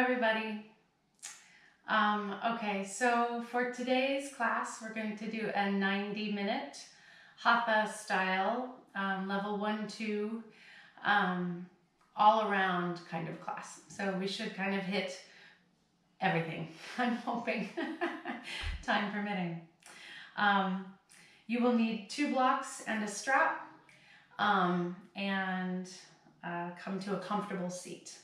everybody. Okay, so for today's class, we're going to do a 90-minute Hatha Style, level 1, 2, all around kind of class. So we should kind of hit everything, I'm hoping, time permitting. You will need 2 blocks and a strap, and come to a comfortable seat.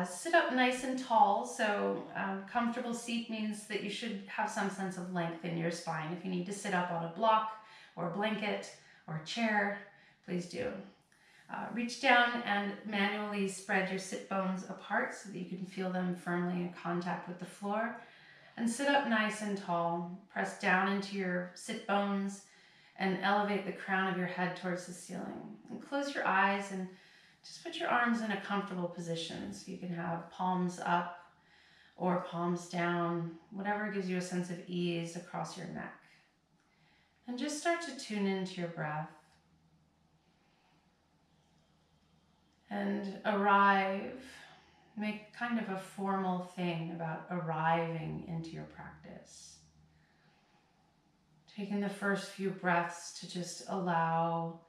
Sit up nice and tall, so comfortable seat means that you should have some sense of length in your spine. If you need to sit up on a block or a blanket or a chair, please do. Reach down and manually spread your sit bones apart so that you can feel them firmly in contact with the floor. And sit up nice and tall. Press down into your sit bones and elevate the crown of your head towards the ceiling. And close your eyes and just put your arms in a comfortable position so you can have palms up or palms down, whatever gives you a sense of ease across your neck. And just start to tune into your breath. And arrive, make kind of a formal thing about arriving into your practice. Taking the first few breaths to just allow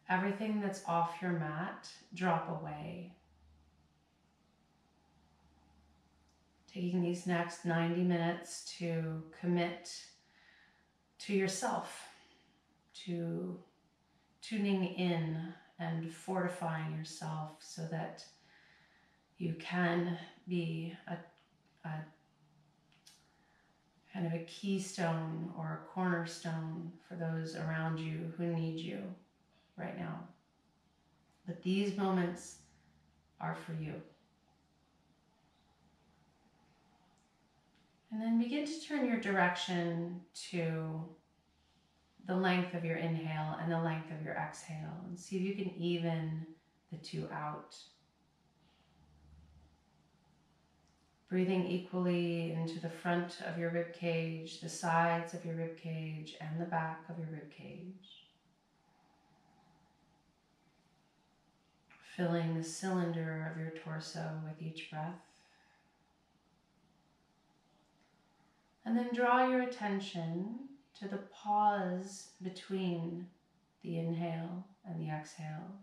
everything that's off your mat drop away. Taking these next 90 minutes to commit to yourself, to tuning in and fortifying yourself so that you can be a kind of a keystone or a cornerstone for those around you who need you right now. But these moments are for you. And then begin to turn your direction to the length of your inhale and the length of your exhale, and see if you can even the two out. Breathing equally into the front of your rib cage, the sides of your rib cage, and the back of your rib cage. Filling the cylinder of your torso with each breath. And then draw your attention to the pause between the inhale and the exhale,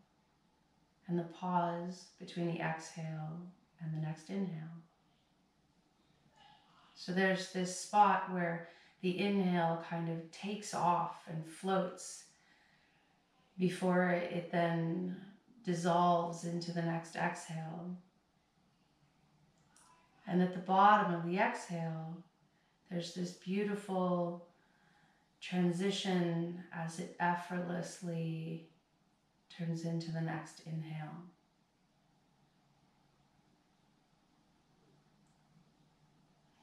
and the pause between the exhale and the next inhale. So there's this spot where the inhale kind of takes off and floats before it then dissolves into the next exhale. And at the bottom of the exhale, there's this beautiful transition as it effortlessly turns into the next inhale.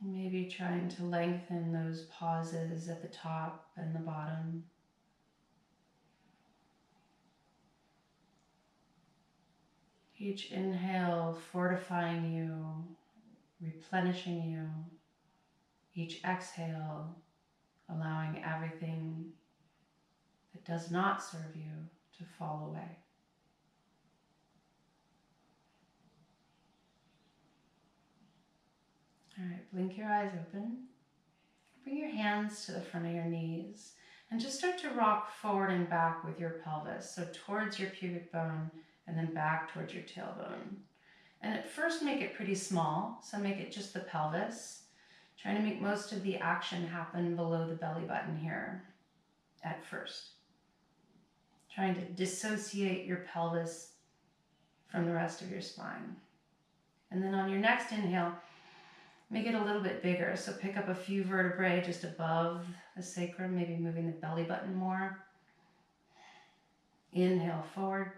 Maybe trying to lengthen those pauses at the top and the bottom. Each inhale fortifying you, replenishing you. Each exhale allowing everything that does not serve you to fall away. All right, blink your eyes open. Bring your hands to the front of your knees and just start to rock forward and back with your pelvis. So towards your pubic bone and then back towards your tailbone. And at first make it pretty small, so make it just the pelvis. Trying to make most of the action happen below the belly button here at first. Trying to dissociate your pelvis from the rest of your spine. And then on your next inhale, make it a little bit bigger. So pick up a few vertebrae just above the sacrum, maybe moving the belly button more. Inhale forward.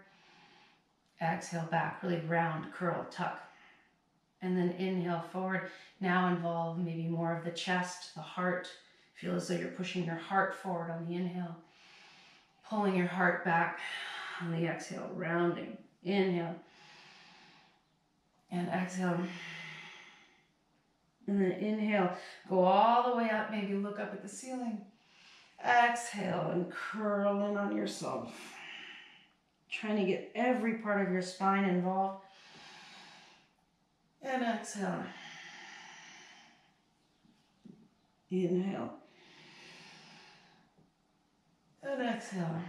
Exhale back, really round, curl, tuck. And then inhale forward. Now involve maybe more of the chest, the heart. Feel as though you're pushing your heart forward on the inhale. Pulling your heart back on the exhale, rounding. Inhale. And exhale. And then inhale, go all the way up, maybe look up at the ceiling. Exhale and curl in on yourself. Trying to get every part of your spine involved. And exhale. Inhale. And exhale.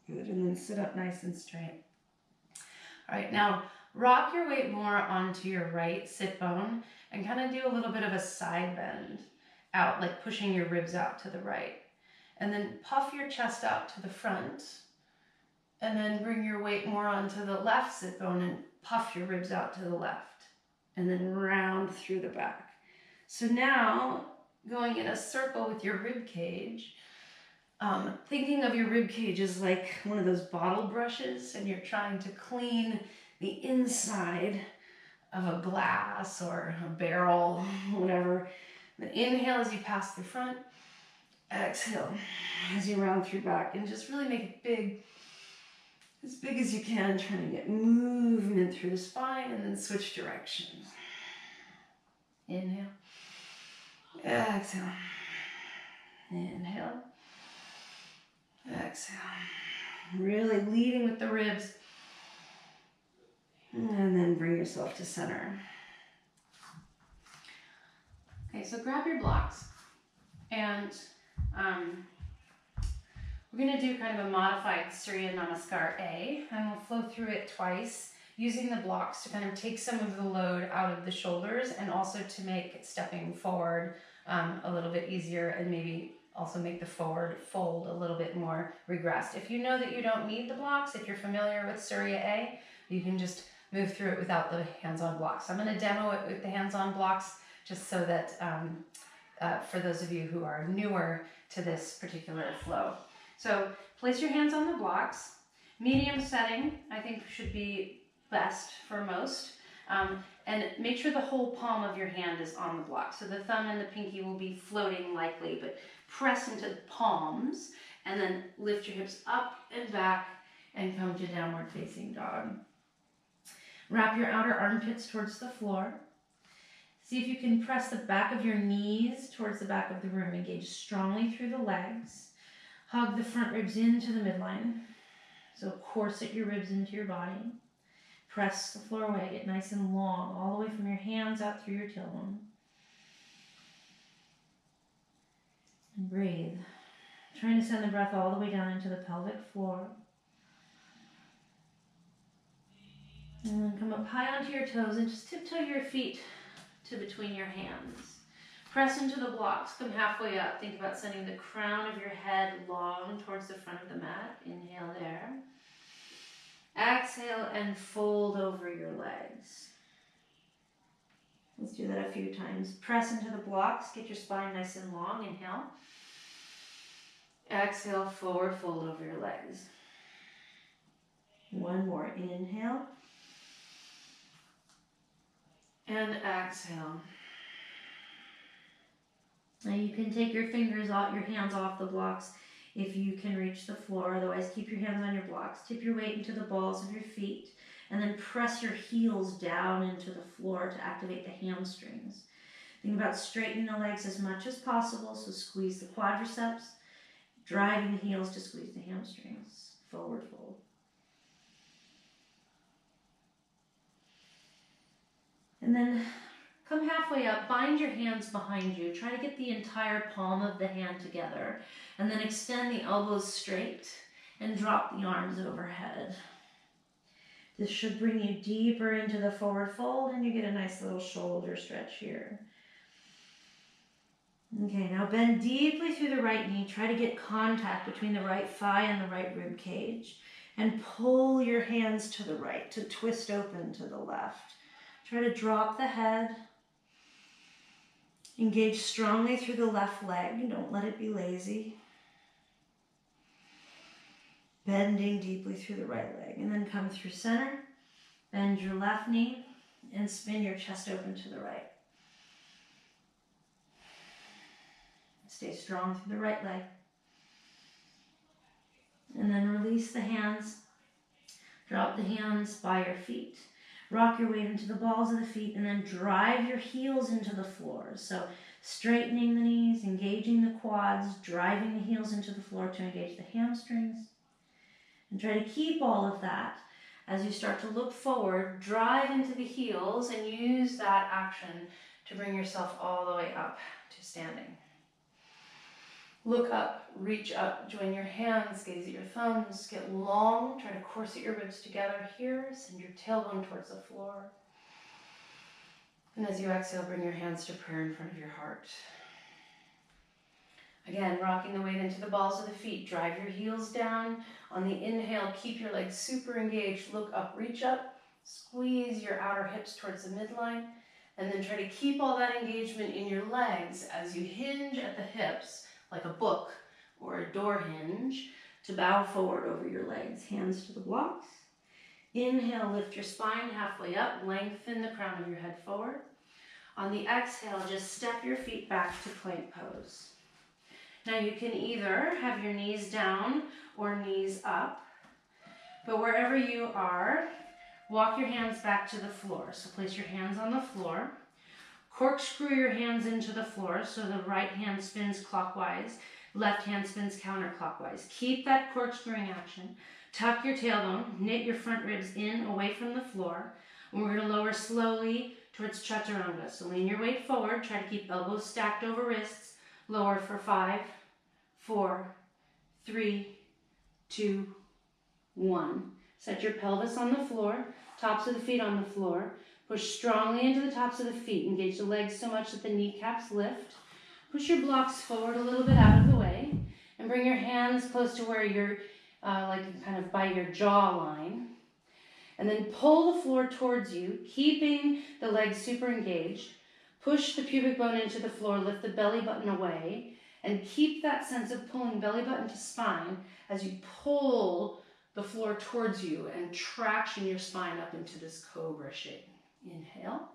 Good, and then sit up nice and straight. All right, now rock your weight more onto your right sit bone and kind of do a little bit of a side bend out, like pushing your ribs out to the right. And then puff your chest out to the front, and then bring your weight more onto the left sit bone and puff your ribs out to the left, and then round through the back. So now, going in a circle with your rib cage, thinking of your rib cage as like one of those bottle brushes, and you're trying to clean the inside of a glass or a barrel, whatever. Then inhale as you pass through front, exhale as you round through back, and just really make it big, as big as you can, trying to get movement through the spine, and then switch directions. Inhale, exhale, inhale, exhale. Really leading with the ribs. And then bring yourself to center. Okay, so grab your blocks. And we're going to do kind of a modified Surya Namaskar A. And we'll flow through it twice, using the blocks to kind of take some of the load out of the shoulders, and also to make stepping forward a little bit easier, and maybe also make the forward fold a little bit more regressed. If you know that you don't need the blocks, if you're familiar with Surya A, you can just move through it without the hands-on blocks. I'm going to demo it with the hands-on blocks, just so that for those of you who are newer to this particular flow. So place your hands on the blocks. Medium setting, I think, should be best for most. And make sure the whole palm of your hand is on the block. So the thumb and the pinky will be floating likely, but press into the palms, and then lift your hips up and back and come to downward facing dog. Wrap your outer armpits towards the floor. See if you can press the back of your knees towards the back of the room. Engage strongly through the legs. Hug the front ribs into the midline. So corset your ribs into your body. Press the floor away. Get nice and long, all the way from your hands out through your tailbone. And breathe. Trying to send the breath all the way down into the pelvic floor. And then come up high onto your toes and just tiptoe your feet to between your hands. Press into the blocks. Come halfway up. Think about sending the crown of your head long towards the front of the mat. Inhale there. Exhale and fold over your legs. Let's do that a few times. Press into the blocks. Get your spine nice and long. Inhale. Exhale, forward fold over your legs. One more. Inhale. And exhale. Now you can take your fingers off, your hands off the blocks if you can reach the floor. Otherwise, keep your hands on your blocks. Tip your weight into the balls of your feet, and then press your heels down into the floor to activate the hamstrings. Think about straightening the legs as much as possible, so squeeze the quadriceps, driving the heels to squeeze the hamstrings. Forward fold. And then come halfway up, bind your hands behind you. Try to get the entire palm of the hand together. And then extend the elbows straight and drop the arms overhead. This should bring you deeper into the forward fold, and you get a nice little shoulder stretch here. Okay, now bend deeply through the right knee. Try to get contact between the right thigh and the right rib cage. And pull your hands to the right to twist open to the left. Try to drop the head. Engage strongly through the left leg. Don't let it be lazy. Bending deeply through the right leg. And then come through center. Bend your left knee and spin your chest open to the right. Stay strong through the right leg. And then release the hands. Drop the hands by your feet. Rock your weight into the balls of the feet, and then drive your heels into the floor. So straightening the knees, engaging the quads, driving the heels into the floor to engage the hamstrings. And try to keep all of that As you start to look forward, drive into the heels and use that action to bring yourself all the way up to standing. Look up, reach up, join your hands, gaze at your thumbs, get long, try to corset your ribs together here, send your tailbone towards the floor. And as you exhale, bring your hands to prayer in front of your heart. Again, rocking the weight into the balls of the feet, drive your heels down. On the inhale, keep your legs super engaged, look up, reach up, squeeze your outer hips towards the midline, and then try to keep all that engagement in your legs as you hinge at the hips, like a book or a door hinge, to bow forward over your legs. Hands to the blocks. Inhale, lift your spine halfway up, lengthen the crown of your head forward. On the exhale, just step your feet back to plank pose. Now you can either have your knees down or knees up, but wherever you are, walk your hands back to the floor. So place your hands on the floor. Corkscrew your hands into the floor so the right hand spins clockwise, left hand spins counterclockwise. Keep that corkscrewing action. Tuck your tailbone, knit your front ribs in away from the floor, and we're going to lower slowly towards chaturanga. So lean your weight forward, try to keep elbows stacked over wrists, lower for 5, 4, 3, 2, 1. Set your pelvis on the floor, tops of the feet on the floor. Push strongly into the tops of the feet. Engage the legs so much that the kneecaps lift. Push your blocks forward a little bit out of the way. And bring your hands close to where you're, like kind of by your jawline. And then pull the floor towards you, keeping the legs super engaged. Push the pubic bone into the floor, lift the belly button away. And keep that sense of pulling belly button to spine as you pull the floor towards you and traction your spine up into this cobra shape. Inhale.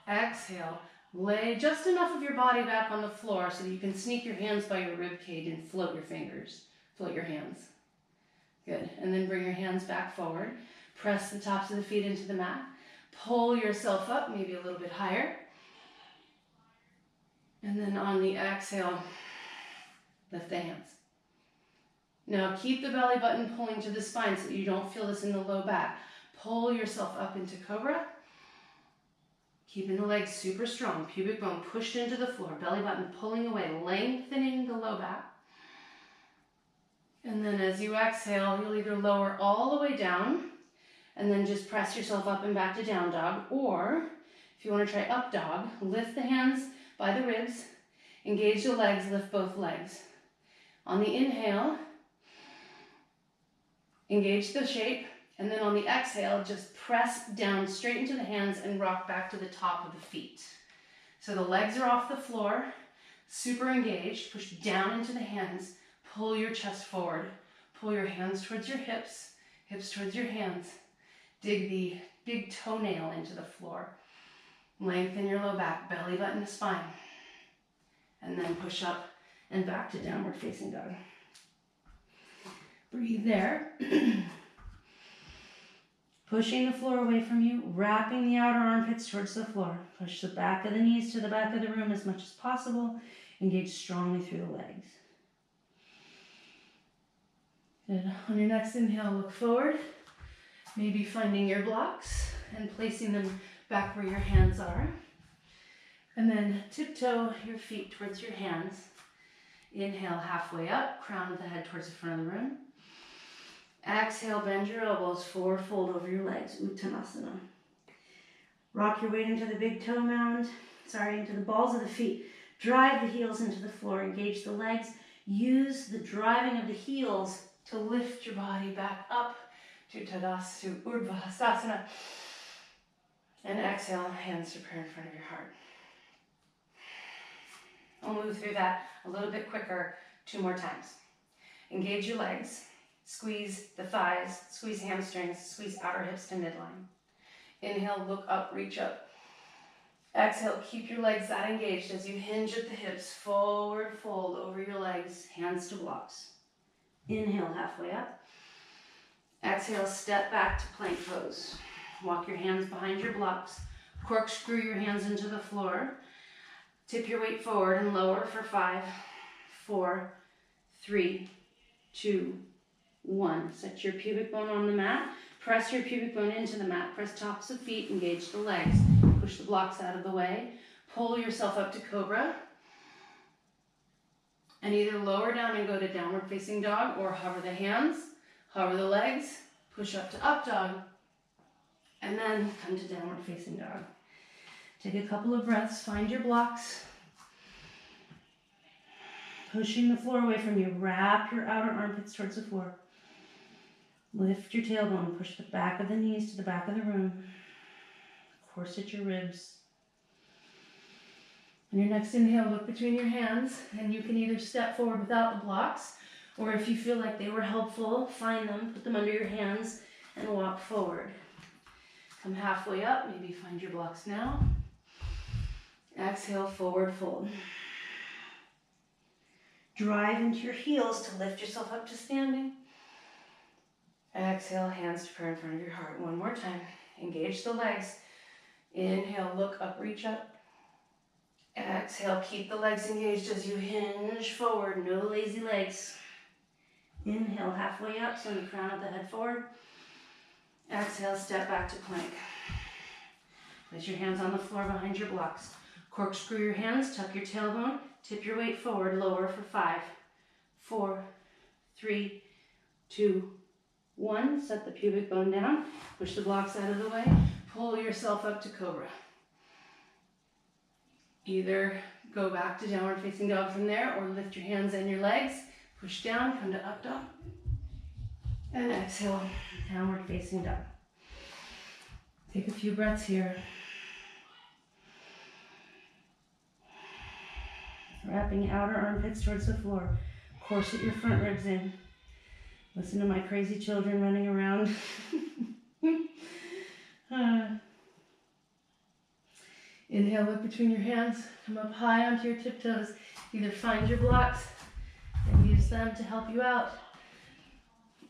Exhale. Lay just enough of your body back on the floor so that you can sneak your hands by your rib cage and float your fingers. Float your hands. Good. And then bring your hands back forward. Press the tops of the feet into the mat. Pull yourself up, maybe a little bit higher. And then on the exhale, lift the hands. Now keep the belly button pulling to the spine so that you don't feel this in the low back. Pull yourself up into cobra. Keeping the legs super strong. Pubic bone pushed into the floor. Belly button pulling away, lengthening the low back. And then as you exhale, you'll either lower all the way down and then just press yourself up and back to down dog. Or if you want to try up dog, lift the hands by the ribs, engage the legs, lift both legs. On the inhale, engage the shape, and then on the exhale, just press down straight into the hands and rock back to the top of the feet. So the legs are off the floor, super engaged, push down into the hands, pull your chest forward, pull your hands towards your hips, hips towards your hands, dig the big toenail into the floor. Lengthen your low back, belly button to spine. And then push up and back to downward facing dog. Breathe there. Pushing the floor away from you, wrapping the outer armpits towards the floor. Push the back of the knees to the back of the room as much as possible. Engage strongly through the legs. Good. On your next inhale, look forward. Maybe finding your blocks and placing them back where your hands are. And then tiptoe your feet towards your hands. Inhale halfway up, crown of the head towards the front of the room. Exhale, bend your elbows forward, fold over your legs, Uttanasana. Rock your weight into the big toe mound, into the balls of the feet. Drive the heels into the floor, engage the legs. Use the driving of the heels to lift your body back up to Tadasana, Urdhva Hastasana. And exhale, hands to prayer in front of your heart. I'll move through that a little bit quicker 2 more times. Engage your legs. Squeeze the thighs, squeeze hamstrings, squeeze outer hips to midline. Inhale, look up, reach up. Exhale, keep your legs that engaged as you hinge at the hips, forward fold over your legs, hands to blocks. Inhale, halfway up. Exhale, step back to plank pose. Walk your hands behind your blocks. Corkscrew your hands into the floor. Tip your weight forward and lower for 5, 4, 3, 2, 1. Set your pubic bone on the mat. Press your pubic bone into the mat. Press tops of feet, engage the legs. Push the blocks out of the way. Pull yourself up to cobra. And either lower down and go to downward facing dog, or hover the hands, hover the legs, push up to up dog, and then come to downward facing dog. Take a couple of breaths, find your blocks. Pushing the floor away from you. Wrap your outer armpits towards the floor. Lift your tailbone. Push the back of the knees to the back of the room. Corset your ribs. On your next inhale, look between your hands, and you can either step forward without the blocks, or if you feel like they were helpful, find them, put them under your hands, and walk forward. Come halfway up, maybe find your blocks now. Exhale, forward fold. Drive into your heels to lift yourself up to standing. Exhale, hands to prayer in front of your heart. One more time. Engage the legs. Inhale, look up, reach up. Exhale, keep the legs engaged as you hinge forward. No lazy legs. Inhale, halfway up, send the crown of the head forward. Exhale, step back to plank. Place your hands on the floor behind your blocks. Corkscrew your hands, tuck your tailbone, tip your weight forward, lower for 5, 4, 3, 2, 1. Set the pubic bone down, push the blocks out of the way, pull yourself up to cobra. Either go back to downward facing dog from there, or lift your hands and your legs, push down, come to up dog, and exhale, downward facing dog. Take a few breaths here. Wrapping outer armpits towards the floor. Corset your front ribs in. Listen to my crazy children running around. Inhale, look between your hands. Come up high onto your tiptoes. Either find your blocks and use them to help you out,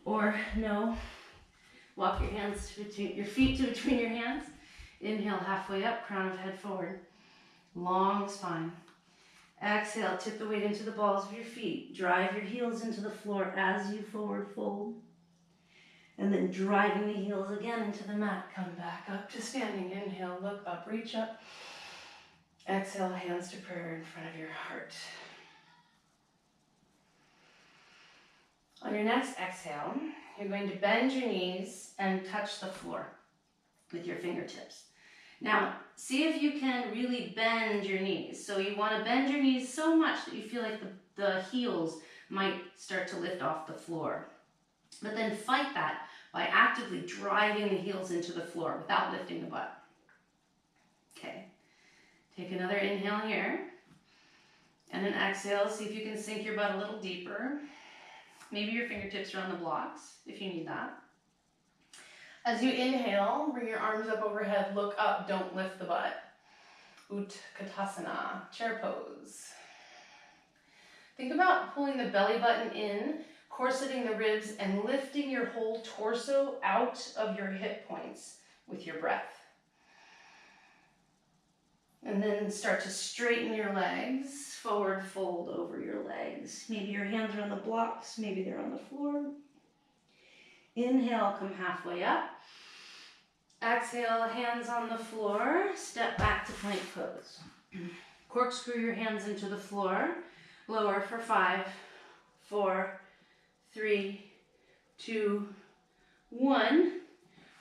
or no, walk your hands to between your feet to between your hands. Inhale, halfway up, crown of head forward. Long spine. Exhale, tip the weight into the balls of your feet. Drive your heels into the floor as you forward fold. And then driving the heels again into the mat. Come back up to standing. Inhale, look up, reach up. Exhale, hands to prayer in front of your heart. On your next exhale, you're going to bend your knees and touch the floor with your fingertips. Now, see if you can really bend your knees. So you want to bend your knees so much that you feel like the heels might start to lift off the floor. But then fight that by actively driving the heels into the floor without lifting the butt. Okay. Take another inhale here. And an exhale. See if you can sink your butt a little deeper. Maybe your fingertips are on the blocks if you need that. As you inhale, bring your arms up overhead, look up, don't lift the butt. Utkatasana, chair pose. Think about pulling the belly button in, corseting the ribs, and lifting your whole torso out of your hip points with your breath. And then start to straighten your legs, forward fold over your legs. Maybe your hands are on the blocks, maybe they're on the floor. Inhale, come halfway up. Exhale, hands on the floor, step back to plank pose. Corkscrew your hands into the floor, lower for 5, 4, 3, 2, 1.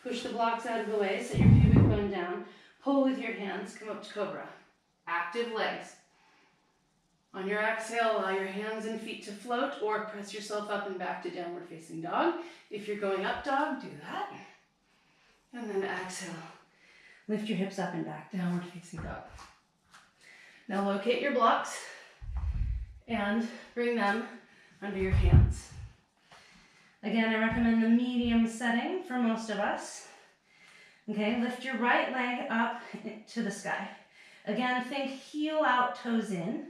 Push the blocks out of the way, set your pubic bone down. Pull with your hands, come up to cobra. Active legs. On your exhale, allow your hands and feet to float, or press yourself up and back to downward facing dog. If you're going up dog, do that. And then exhale. Lift your hips up and back, downward facing dog. Now locate your blocks and bring them under your hands. Again, I recommend the medium setting for most of us. Okay, lift your right leg up to the sky. Again, think heel out, toes in,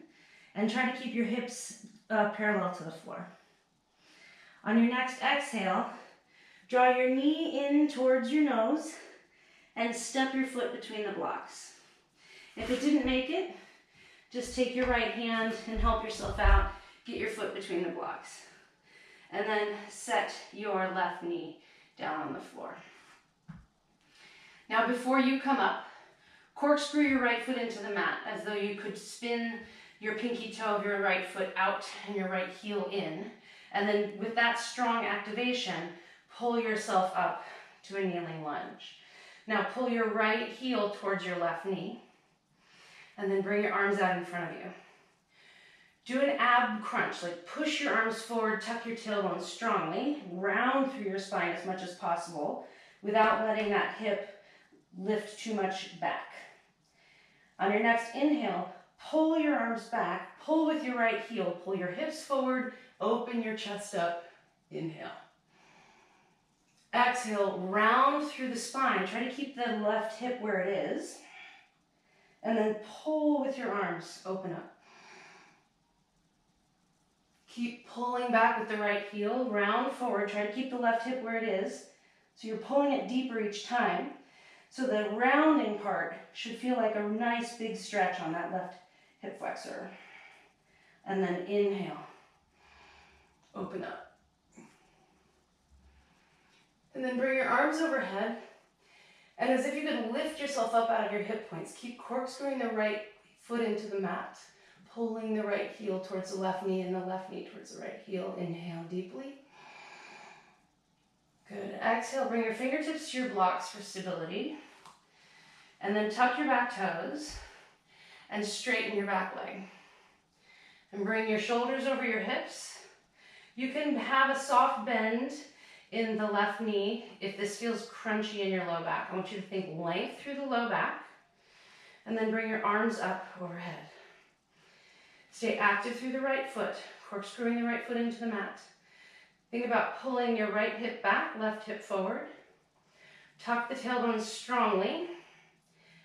and try to keep your hips parallel to the floor. On your next exhale, draw your knee in towards your nose and step your foot between the blocks. If it didn't make it, just take your right hand and help yourself out. Get your foot between the blocks. And then set your left knee down on the floor. Now before you come up, corkscrew your right foot into the mat as though you could spin your pinky toe of your right foot out and your right heel in. And then with that strong activation, pull yourself up to a kneeling lunge. Now pull your right heel towards your left knee and then bring your arms out in front of you. Do an ab crunch, like push your arms forward, tuck your tailbone strongly, round through your spine as much as possible without letting that hip lift too much back. On your next inhale, pull your arms back, pull with your right heel, pull your hips forward, open your chest up, inhale. Exhale, round through the spine. Try to keep the left hip where it is. And then pull with your arms, open up. Keep pulling back with the right heel, round forward. Try to keep the left hip where it is. So you're pulling it deeper each time. So the rounding part should feel like a nice big stretch on that left hip flexor. And then inhale, open up. And then bring your arms overhead. And as if you could lift yourself up out of your hip points, keep corkscrewing the right foot into the mat, pulling the right heel towards the left knee and the left knee towards the right heel. Inhale deeply. Good. Exhale, bring your fingertips to your blocks for stability. And then tuck your back toes and straighten your back leg. And bring your shoulders over your hips. You can have a soft bend in the left knee if this feels crunchy in your low back. I want you to think length through the low back. And then bring your arms up overhead. Stay active through the right foot, corkscrewing the right foot into the mat. Think about pulling your right hip back, left hip forward. Tuck the tailbone strongly.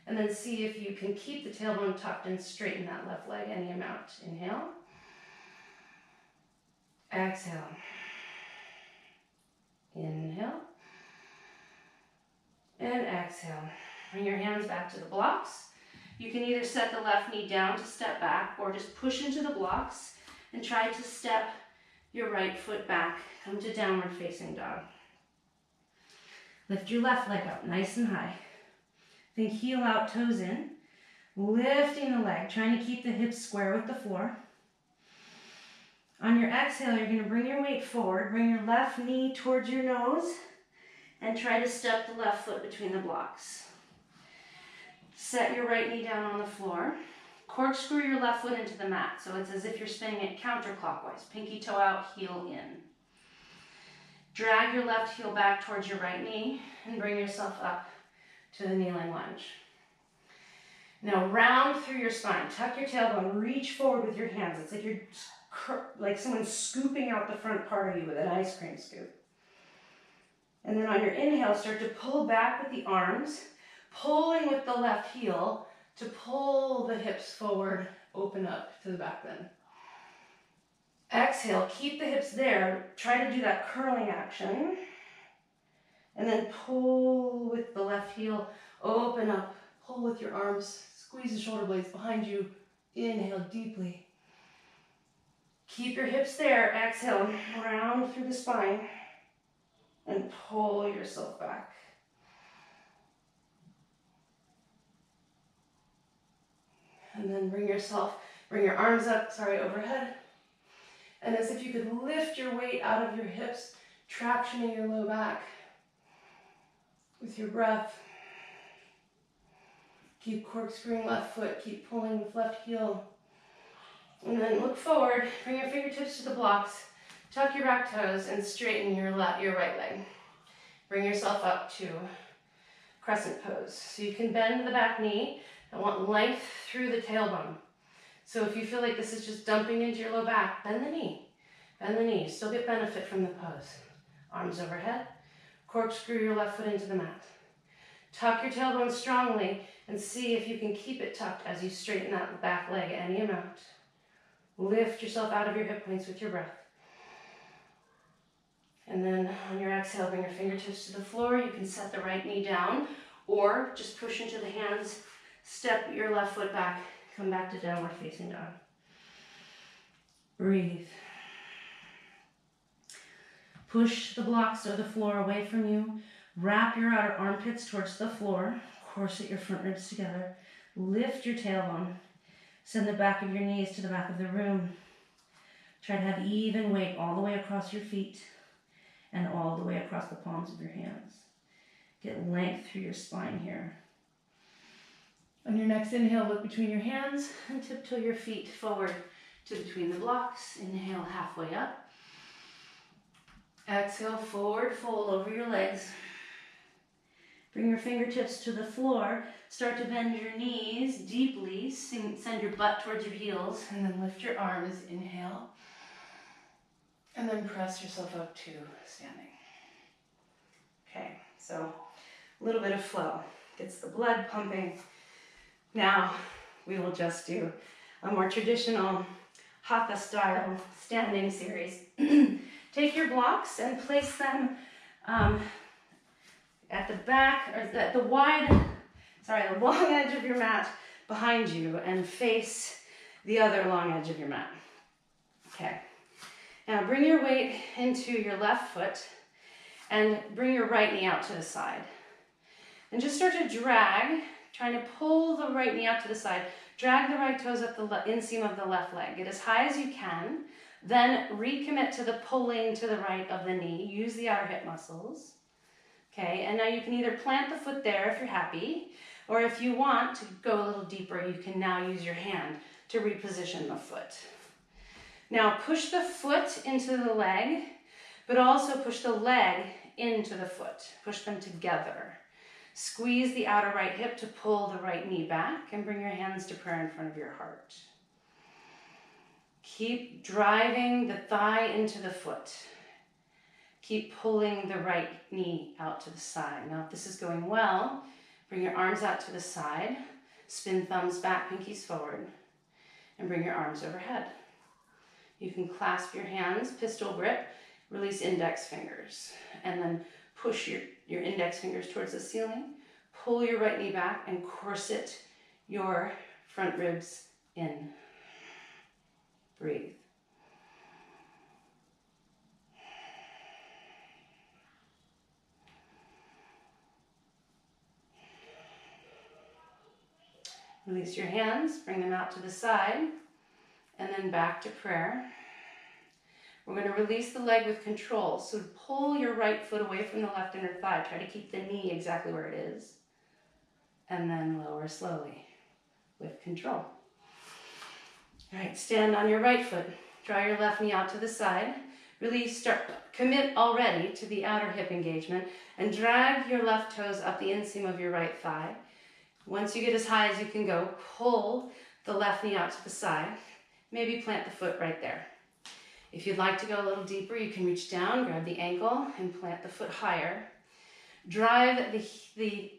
And then see if you can keep the tailbone tucked and straighten that left leg any amount. Inhale. Exhale. Inhale. And exhale. Bring your hands back to the blocks. You can either set the left knee down to step back or just push into the blocks and try to step your right foot back. Come to downward facing dog. Lift your left leg up nice and high. Think heel out, toes in. Lifting the leg, trying to keep the hips square with the floor. On your exhale, you're going to bring your weight forward. Bring your left knee towards your nose and try to step the left foot between the blocks. Set your right knee down on the floor. Corkscrew your left foot into the mat, so it's as if you're spinning it counterclockwise. Pinky toe out, heel in. Drag your left heel back towards your right knee and bring yourself up to the kneeling lunge. Now round through your spine. Tuck your tailbone. Reach forward with your hands. It's like you're like someone scooping out the front part of you with an ice cream scoop. And then on your inhale, start to pull back with the arms, pulling with the left heel to pull the hips forward, open up to the back bend. Exhale, keep the hips there. Try to do that curling action. And then pull with the left heel, open up, pull with your arms, squeeze the shoulder blades behind you. Inhale deeply. Keep your hips there. Exhale, round through the spine and pull yourself back. And then bring your arms up, overhead. And as if you could lift your weight out of your hips, tractioning your low back with your breath. Keep corkscrewing left foot, keep pulling with left heel. And then look forward, bring your fingertips to the blocks, tuck your back toes, and straighten your right leg. Bring yourself up to crescent pose. So you can bend the back knee. I want length through the tailbone. So if you feel like this is just dumping into your low back, bend the knee. Bend the knee. Still get benefit from the pose. Arms overhead. Corkscrew your left foot into the mat. Tuck your tailbone strongly and see if you can keep it tucked as you straighten that back leg any amount. Lift yourself out of your hip points with your breath. And then on your exhale, bring your fingertips to the floor. You can set the right knee down or just push into the hands, step your left foot back, come back to downward facing dog. Breathe. Push the blocks or the floor away from you. Wrap your outer armpits towards the floor. Corset your front ribs together. Lift your tailbone. Send the back of your knees to the back of the room. Try to have even weight all the way across your feet and all the way across the palms of your hands. Get length through your spine here. On your next inhale, look between your hands and tiptoe your feet forward to between the blocks. Inhale, halfway up. Exhale, forward fold over your legs. Bring your fingertips to the floor. Start to bend your knees deeply. Send your butt towards your heels and then lift your arms. Inhale. And then press yourself up to standing. Okay, so a little bit of flow. Gets the blood pumping. Now we will just do a more traditional Hatha style standing series. Take your blocks and place them at the back, or at the long edge of your mat behind you, and face the other long edge of your mat. Okay. Now bring your weight into your left foot and bring your right knee out to the side. And just start to drag, trying to pull the right knee out to the side. Drag the right toes up the inseam of the left leg. Get as high as you can. Then recommit to the pulling to the right of the knee. Use the outer hip muscles. Okay, and now you can either plant the foot there if you're happy, or if you want to go a little deeper, you can now use your hand to reposition the foot. Now push the foot into the leg, but also push the leg into the foot. Push them together. Squeeze the outer right hip to pull the right knee back and bring your hands to prayer in front of your heart. Keep driving the thigh into the foot. Keep pulling the right knee out to the side. Now if this is going well, bring your arms out to the side, spin thumbs back, pinkies forward, and bring your arms overhead. You can clasp your hands, pistol grip, release index fingers, and then push your index fingers towards the ceiling. Pull your right knee back and corset your front ribs in. Breathe. Release your hands, bring them out to the side, and then back to prayer. We're going to release the leg with control. So pull your right foot away from the left inner thigh. Try to keep the knee exactly where it is. And then lower slowly with control. All right, stand on your right foot. Draw your left knee out to the side. Release, commit already to the outer hip engagement and drag your left toes up the inseam of your right thigh. Once you get as high as you can go, pull the left knee out to the side. Maybe plant the foot right there. If you'd like to go a little deeper, you can reach down, grab the ankle, and plant the foot higher. Drive the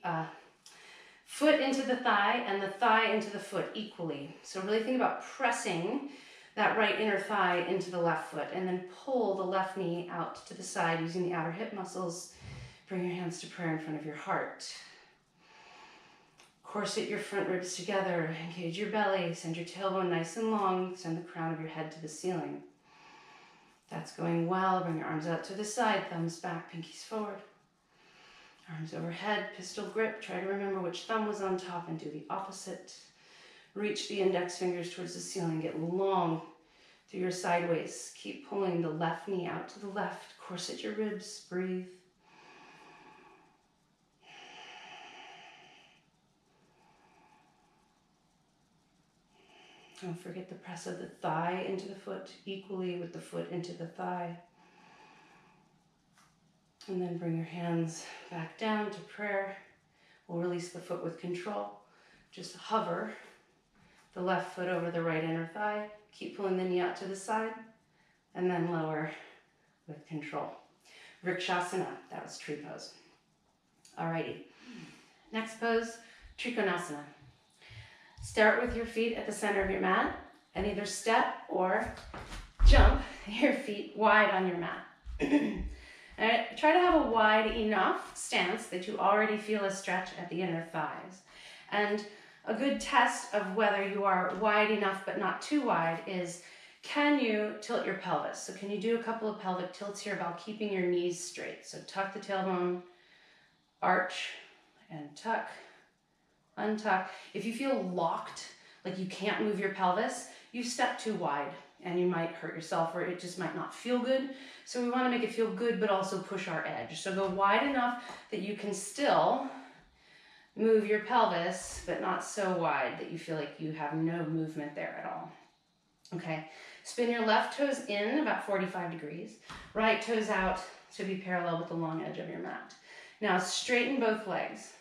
foot into the thigh and the thigh into the foot equally. So really think about pressing that right inner thigh into the left foot, and then pull the left knee out to the side using the outer hip muscles. Bring your hands to prayer in front of your heart. Corset your front ribs together, engage your belly, send your tailbone nice and long, send the crown of your head to the ceiling. That's going well. Bring your arms out to the side, thumbs back, pinkies forward. Arms overhead, pistol grip. Try to remember which thumb was on top and do the opposite. Reach the index fingers towards the ceiling. Get long through your side waist. Keep pulling the left knee out to the left. Corset your ribs. Breathe. Don't forget the press of the thigh into the foot, equally with the foot into the thigh. And then bring your hands back down to prayer. We'll release the foot with control. Just hover the left foot over the right inner thigh. Keep pulling the knee out to the side. And then lower with control. Vrikshasana, that was tree pose. Alrighty. Next pose, Trikonasana. Start with your feet at the center of your mat and either step or jump your feet wide on your mat. And try to have a wide enough stance that you already feel a stretch at the inner thighs. And a good test of whether you are wide enough but not too wide is Can you tilt your pelvis? So can you do a couple of pelvic tilts here while keeping your knees straight? So tuck the tailbone, arch, and tuck, untuck. If you feel locked, like you can't move your pelvis, you step too wide and you might hurt yourself, or it just might not feel good. So we want to make it feel good, but also push our edge. So go wide enough that you can still move your pelvis, but not so wide that you feel like you have no movement there at all. Okay, spin your left toes in about 45 degrees, right toes out to be parallel with the long edge of your mat. Now straighten both legs.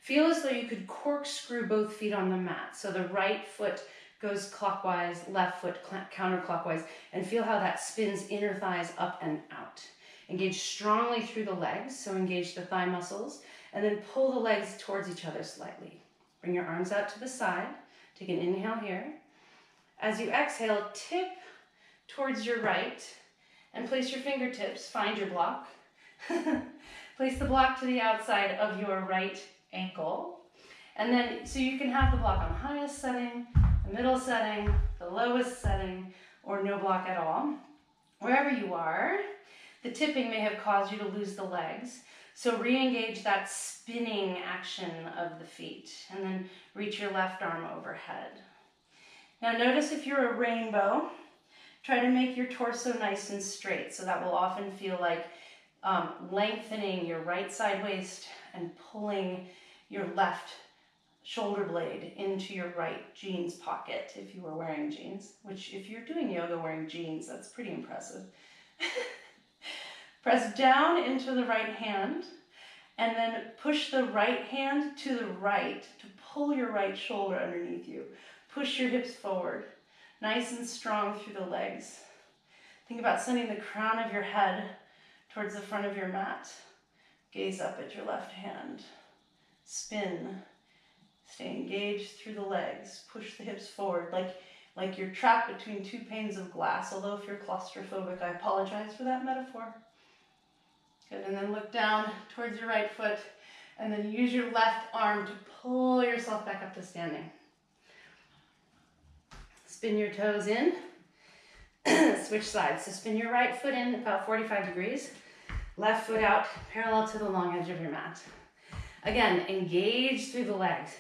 Feel as though you could corkscrew both feet on the mat. So the right foot goes clockwise, left foot counterclockwise, and feel how that spins inner thighs up and out. Engage strongly through the legs, so engage the thigh muscles, and then pull the legs towards each other slightly. Bring your arms out to the side. Take an inhale here. As you exhale, tip towards your right and place your fingertips, find your block. Place the block to the outside of your right ankle. And then, so you can have the block on highest setting, the middle setting, the lowest setting, or no block at all. Wherever you are, the tipping may have caused you to lose the legs. So re-engage that spinning action of the feet, and then reach your left arm overhead. Now notice if you're a rainbow, try to make your torso nice and straight. So that will often feel like lengthening your right side waist and pulling your left shoulder blade into your right jeans pocket if you were wearing jeans, which if you're doing yoga wearing jeans, that's pretty impressive. Press down into the right hand and then push the right hand to the right to pull your right shoulder underneath you. Push your hips forward, nice and strong through the legs. Think about sending the crown of your head towards the front of your mat. Gaze up at your left hand. Spin. Stay engaged through the legs. Push the hips forward like you're trapped between two panes of glass. Although if you're claustrophobic, I apologize for that metaphor. Good, and then look down towards your right foot and then use your left arm to pull yourself back up to standing. Spin your toes in, switch sides. So spin your right foot in about 45 degrees, left foot out, parallel to the long edge of your mat. Again, engage through the legs.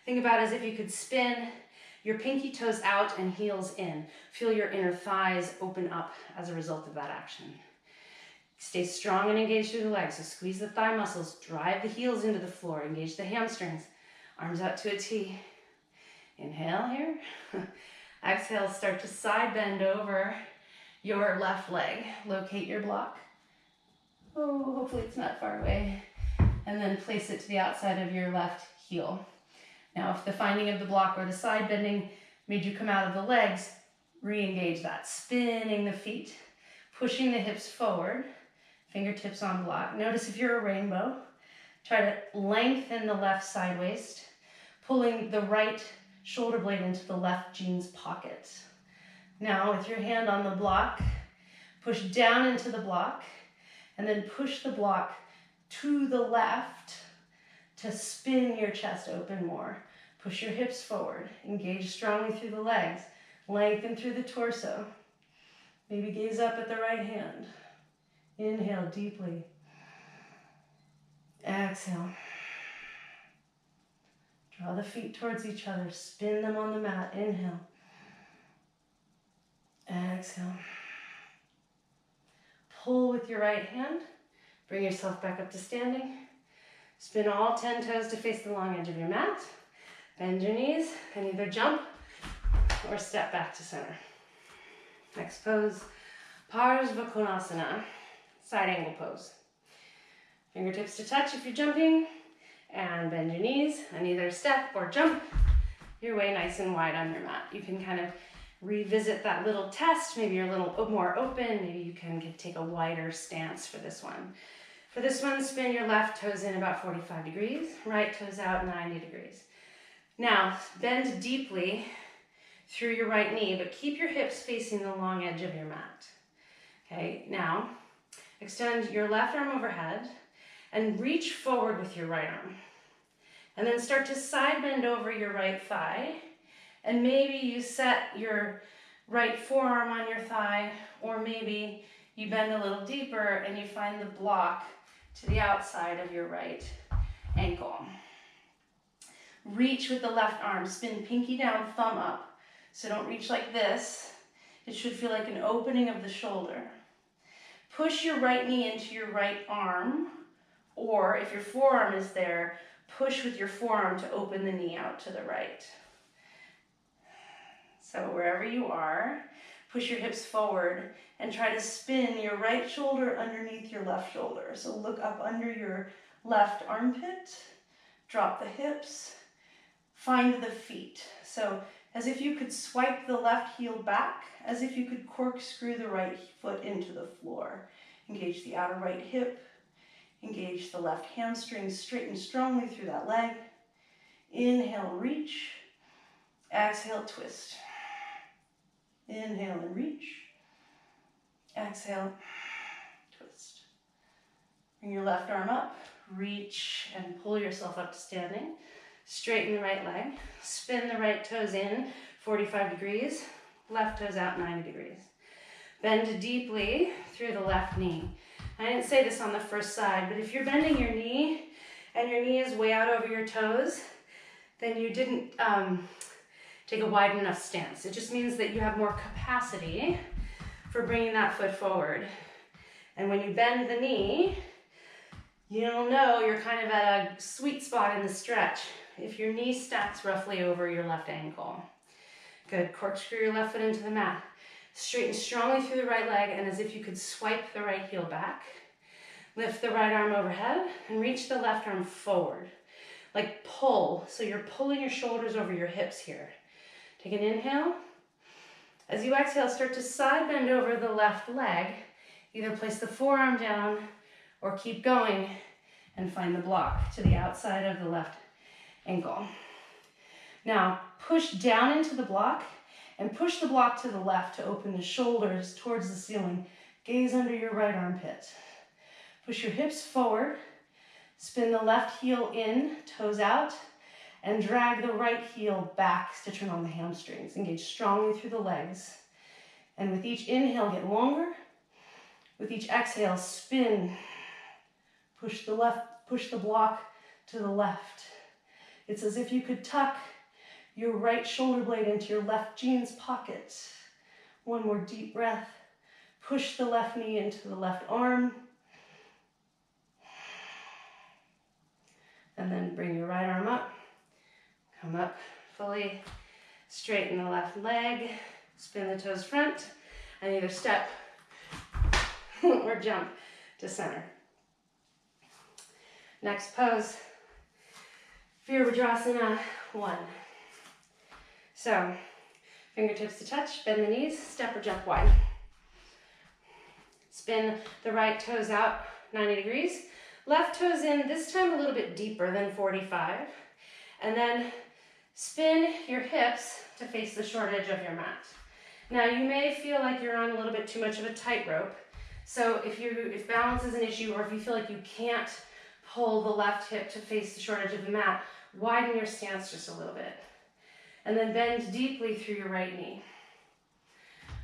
Think about it as if you could spin your pinky toes out and heels in. Feel your inner thighs open up as a result of that action. Stay strong and engaged through the legs. So squeeze the thigh muscles, drive the heels into the floor, engage the hamstrings, arms out to a T. Inhale here. Exhale, start to side bend over your left leg. Locate your block. Oh, hopefully it's not far away. And then place it to the outside of your left heel. Now, if the finding of the block or the side bending made you come out of the legs, re-engage that. Spinning the feet, pushing the hips forward, fingertips on block. Notice if you're a rainbow, try to lengthen the left side waist, pulling the right shoulder blade into the left jeans pocket. Now, with your hand on the block, push down into the block, and then push the block to the left to spin your chest open more. Push your hips forward. Engage strongly through the legs. Lengthen through the torso. Maybe gaze up at the right hand. Inhale deeply. Exhale. Draw the feet towards each other. Spin them on the mat. Inhale. Exhale. Pull with your right hand. Bring yourself back up to standing. Spin all 10 toes to face the long edge of your mat. Bend your knees and either jump or step back to center. Next pose, Parsvakonasana, side angle pose. Fingertips to touch if you're jumping, and bend your knees and either step or jump your way nice and wide on your mat. You can kind of revisit that little test. Maybe you're a little more open. Maybe you can take a wider stance for this one. For this one, spin your left toes in about 45 degrees, right toes out 90 degrees. Now, bend deeply through your right knee, but keep your hips facing the long edge of your mat. Okay, now, extend your left arm overhead and reach forward with your right arm. And then start to side bend over your right thigh. And maybe you set your right forearm on your thigh, or maybe you bend a little deeper and you find the block to the outside of your right ankle. Reach with the left arm, spin pinky down, thumb up. So don't reach like this. It should feel like an opening of the shoulder. Push your right knee into your right arm, or if your forearm is there, push with your forearm to open the knee out to the right. So wherever you are, push your hips forward and try to spin your right shoulder underneath your left shoulder. So look up under your left armpit, drop the hips, find the feet. So as if you could swipe the left heel back, as if you could corkscrew the right foot into the floor. Engage the outer right hip, engage the left hamstring, straighten strongly through that leg. Inhale, reach. Exhale, twist. Inhale and reach. Exhale, twist. Bring your left arm up, reach and pull yourself up to standing. Straighten the right leg, spin the right toes in 45 degrees, left toes out 90 degrees. Bend deeply through the left knee. I didn't say this on the first side, but if you're bending your knee and your knee is way out over your toes, then you didn't take a wide enough stance. It just means that you have more capacity for bringing that foot forward. And when you bend the knee, you'll know you're kind of at a sweet spot in the stretch if your knee stacks roughly over your left ankle. Good, corkscrew your left foot into the mat. Straighten strongly through the right leg, and as if you could swipe the right heel back. Lift the right arm overhead and reach the left arm forward. Like pull, so you're pulling your shoulders over your hips here. Take an inhale. As you exhale, start to side bend over the left leg. Either place the forearm down or keep going and find the block to the outside of the left ankle. Now, push down into the block and push the block to the left to open the shoulders towards the ceiling. Gaze under your right armpit. Push your hips forward. Spin the left heel in, toes out, and drag the right heel back to turn on the hamstrings. Engage strongly through the legs. And with each inhale, get longer. With each exhale, spin. Push the block to the left. It's as if you could tuck your right shoulder blade into your left jeans pocket. One more deep breath. Push the left knee into the left arm. And then bring your right arm up. Come up fully. Straighten the left leg. Spin the toes front. And either step or jump to center. Next pose, Virabhadrasana 1. So, fingertips to touch, bend the knees, step or jump wide. Spin the right toes out 90 degrees. Left toes in, this time a little bit deeper than 45. And then spin your hips to face the short edge of your mat. Now you may feel like you're on a little bit too much of a tightrope. So if balance is an issue, or if you feel like you can't pull the left hip to face the short edge of the mat, widen your stance just a little bit. And then bend deeply through your right knee.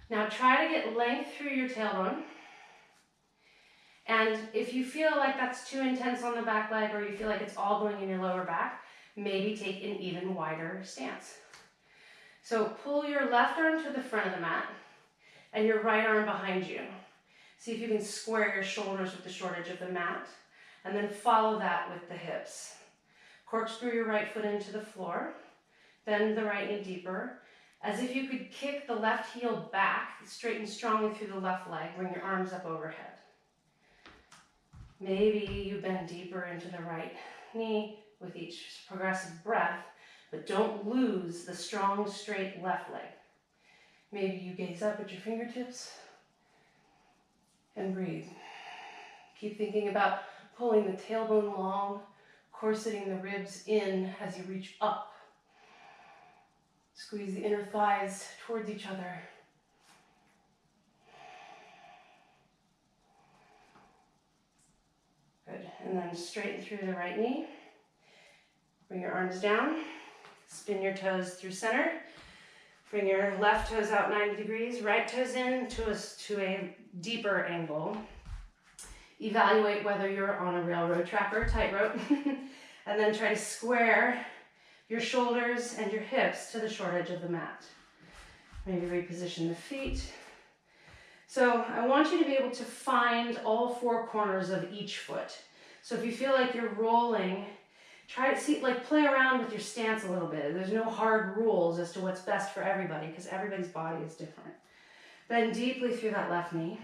Now try to get length through your tailbone. And if you feel like that's too intense on the back leg, or you feel like it's all going in your lower back, maybe take an even wider stance. So pull your left arm to the front of the mat and your right arm behind you. See if you can square your shoulders with the short edge of the mat, and then follow that with the hips. Corkscrew your right foot into the floor. Bend the right knee deeper. As if you could kick the left heel back, straighten strongly through the left leg, bring your arms up overhead. Maybe you bend deeper into the right knee with each progressive breath, but don't lose the strong, straight left leg. Maybe you gaze up at your fingertips and breathe. Keep thinking about pulling the tailbone long, corseting the ribs in as you reach up. Squeeze the inner thighs towards each other. Good, and then straighten through the right knee. Bring your arms down, spin your toes through center. Bring your left toes out 90 degrees, right toes in to a deeper angle. Evaluate whether you're on a railroad track or a tightrope. And then try to square your shoulders and your hips to the short edge of the mat. Maybe reposition the feet. So I want you to be able to find all four corners of each foot. So if you feel like you're rolling, try to see, like, play around with your stance a little bit. There's no hard rules as to what's best for everybody because everybody's body is different. Bend deeply through that left knee.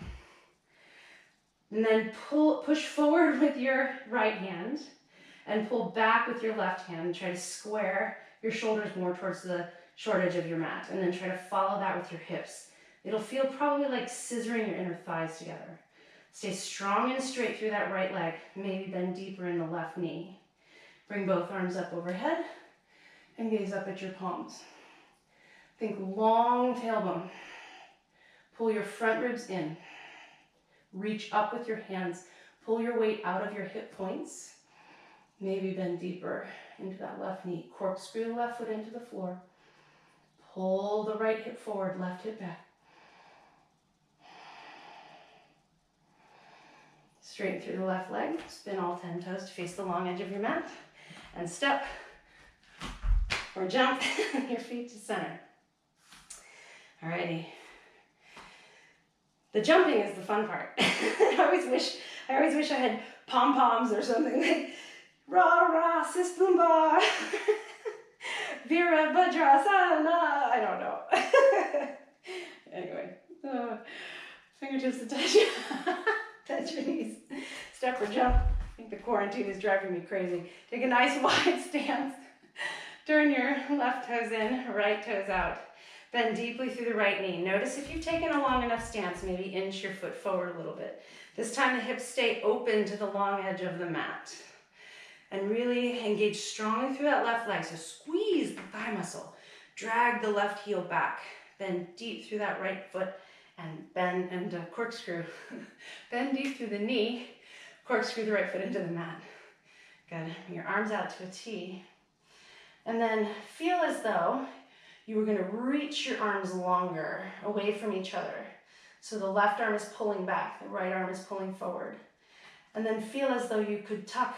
And then push forward with your right hand and pull back with your left hand. Try to square your shoulders more towards the short edge of your mat. And then try to follow that with your hips. It'll feel probably like scissoring your inner thighs together. Stay strong and straight through that right leg. Maybe bend deeper in the left knee. Bring both arms up overhead and gaze up at your palms. Think long tailbone. Pull your front ribs in. Reach up with your hands. Pull your weight out of your hip points. Maybe bend deeper into that left knee. Corkscrew the left foot into the floor. Pull the right hip forward, left hip back. Straighten through the left leg. Spin all 10 toes to face the long edge of your mat. And step or jump your feet to center. Alrighty. The jumping is the fun part. I always wish I had pom-poms or something like rah rah sis boomba Vira Bhadrasana. I don't know. Anyway, fingertips to touch. Touch your knees. Step or jump. I think the quarantine is driving me crazy. Take a nice wide stance. Turn your left toes in, right toes out. Bend deeply through the right knee. Notice if you've taken a long enough stance, maybe inch your foot forward a little bit. This time the hips stay open to the long edge of the mat. And really engage strongly through that left leg. So squeeze the thigh muscle. Drag the left heel back. Bend deep through that right foot and bend and corkscrew. Bend deep through the knee. Corkscrew the right foot into the mat. Good. Bring your arms out to a T. And then feel as though you were going to reach your arms longer away from each other. So the left arm is pulling back, the right arm is pulling forward. And then feel as though you could tuck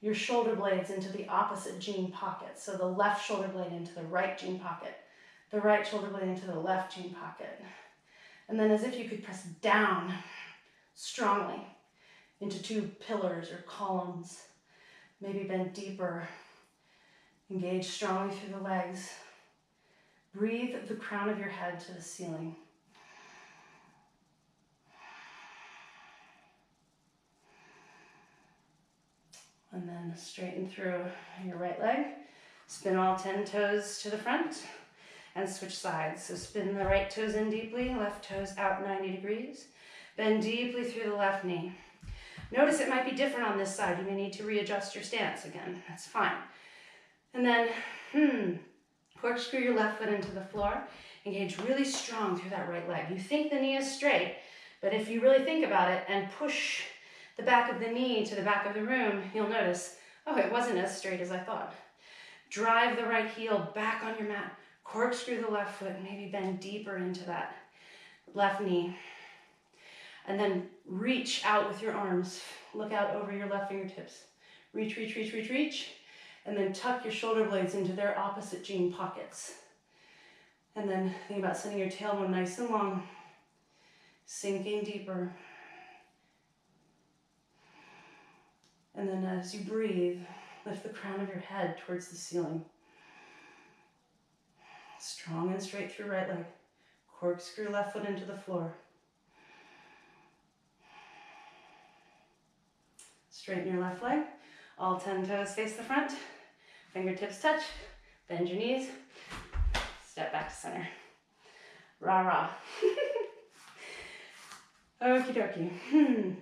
your shoulder blades into the opposite jean pocket. So the left shoulder blade into the right jean pocket, the right shoulder blade into the left jean pocket. And then as if you could press down strongly into two pillars or columns. Maybe bend deeper. Engage strongly through the legs. Breathe the crown of your head to the ceiling. And then straighten through your right leg. Spin all 10 toes to the front and switch sides. So spin the right toes in deeply, left toes out 90 degrees. Bend deeply through the left knee. Notice it might be different on this side. You may need to readjust your stance again. That's fine. And then, corkscrew your left foot into the floor. Engage really strong through that right leg. You think the knee is straight, but if you really think about it and push the back of the knee to the back of the room, you'll notice, oh, it wasn't as straight as I thought. Drive the right heel back on your mat. Corkscrew the left foot, maybe bend deeper into that left knee. And then reach out with your arms. Look out over your left fingertips. Reach, reach, reach, reach, reach. And then tuck your shoulder blades into their opposite jean pockets. And then think about sending your tailbone nice and long. Sinking deeper. And then as you breathe, lift the crown of your head towards the ceiling. Strong and straight through right leg. Corkscrew left foot into the floor. Straighten your left leg. All 10 toes face the front. Fingertips touch. Bend your knees. Step back to center. Rah, rah. Okie dokie.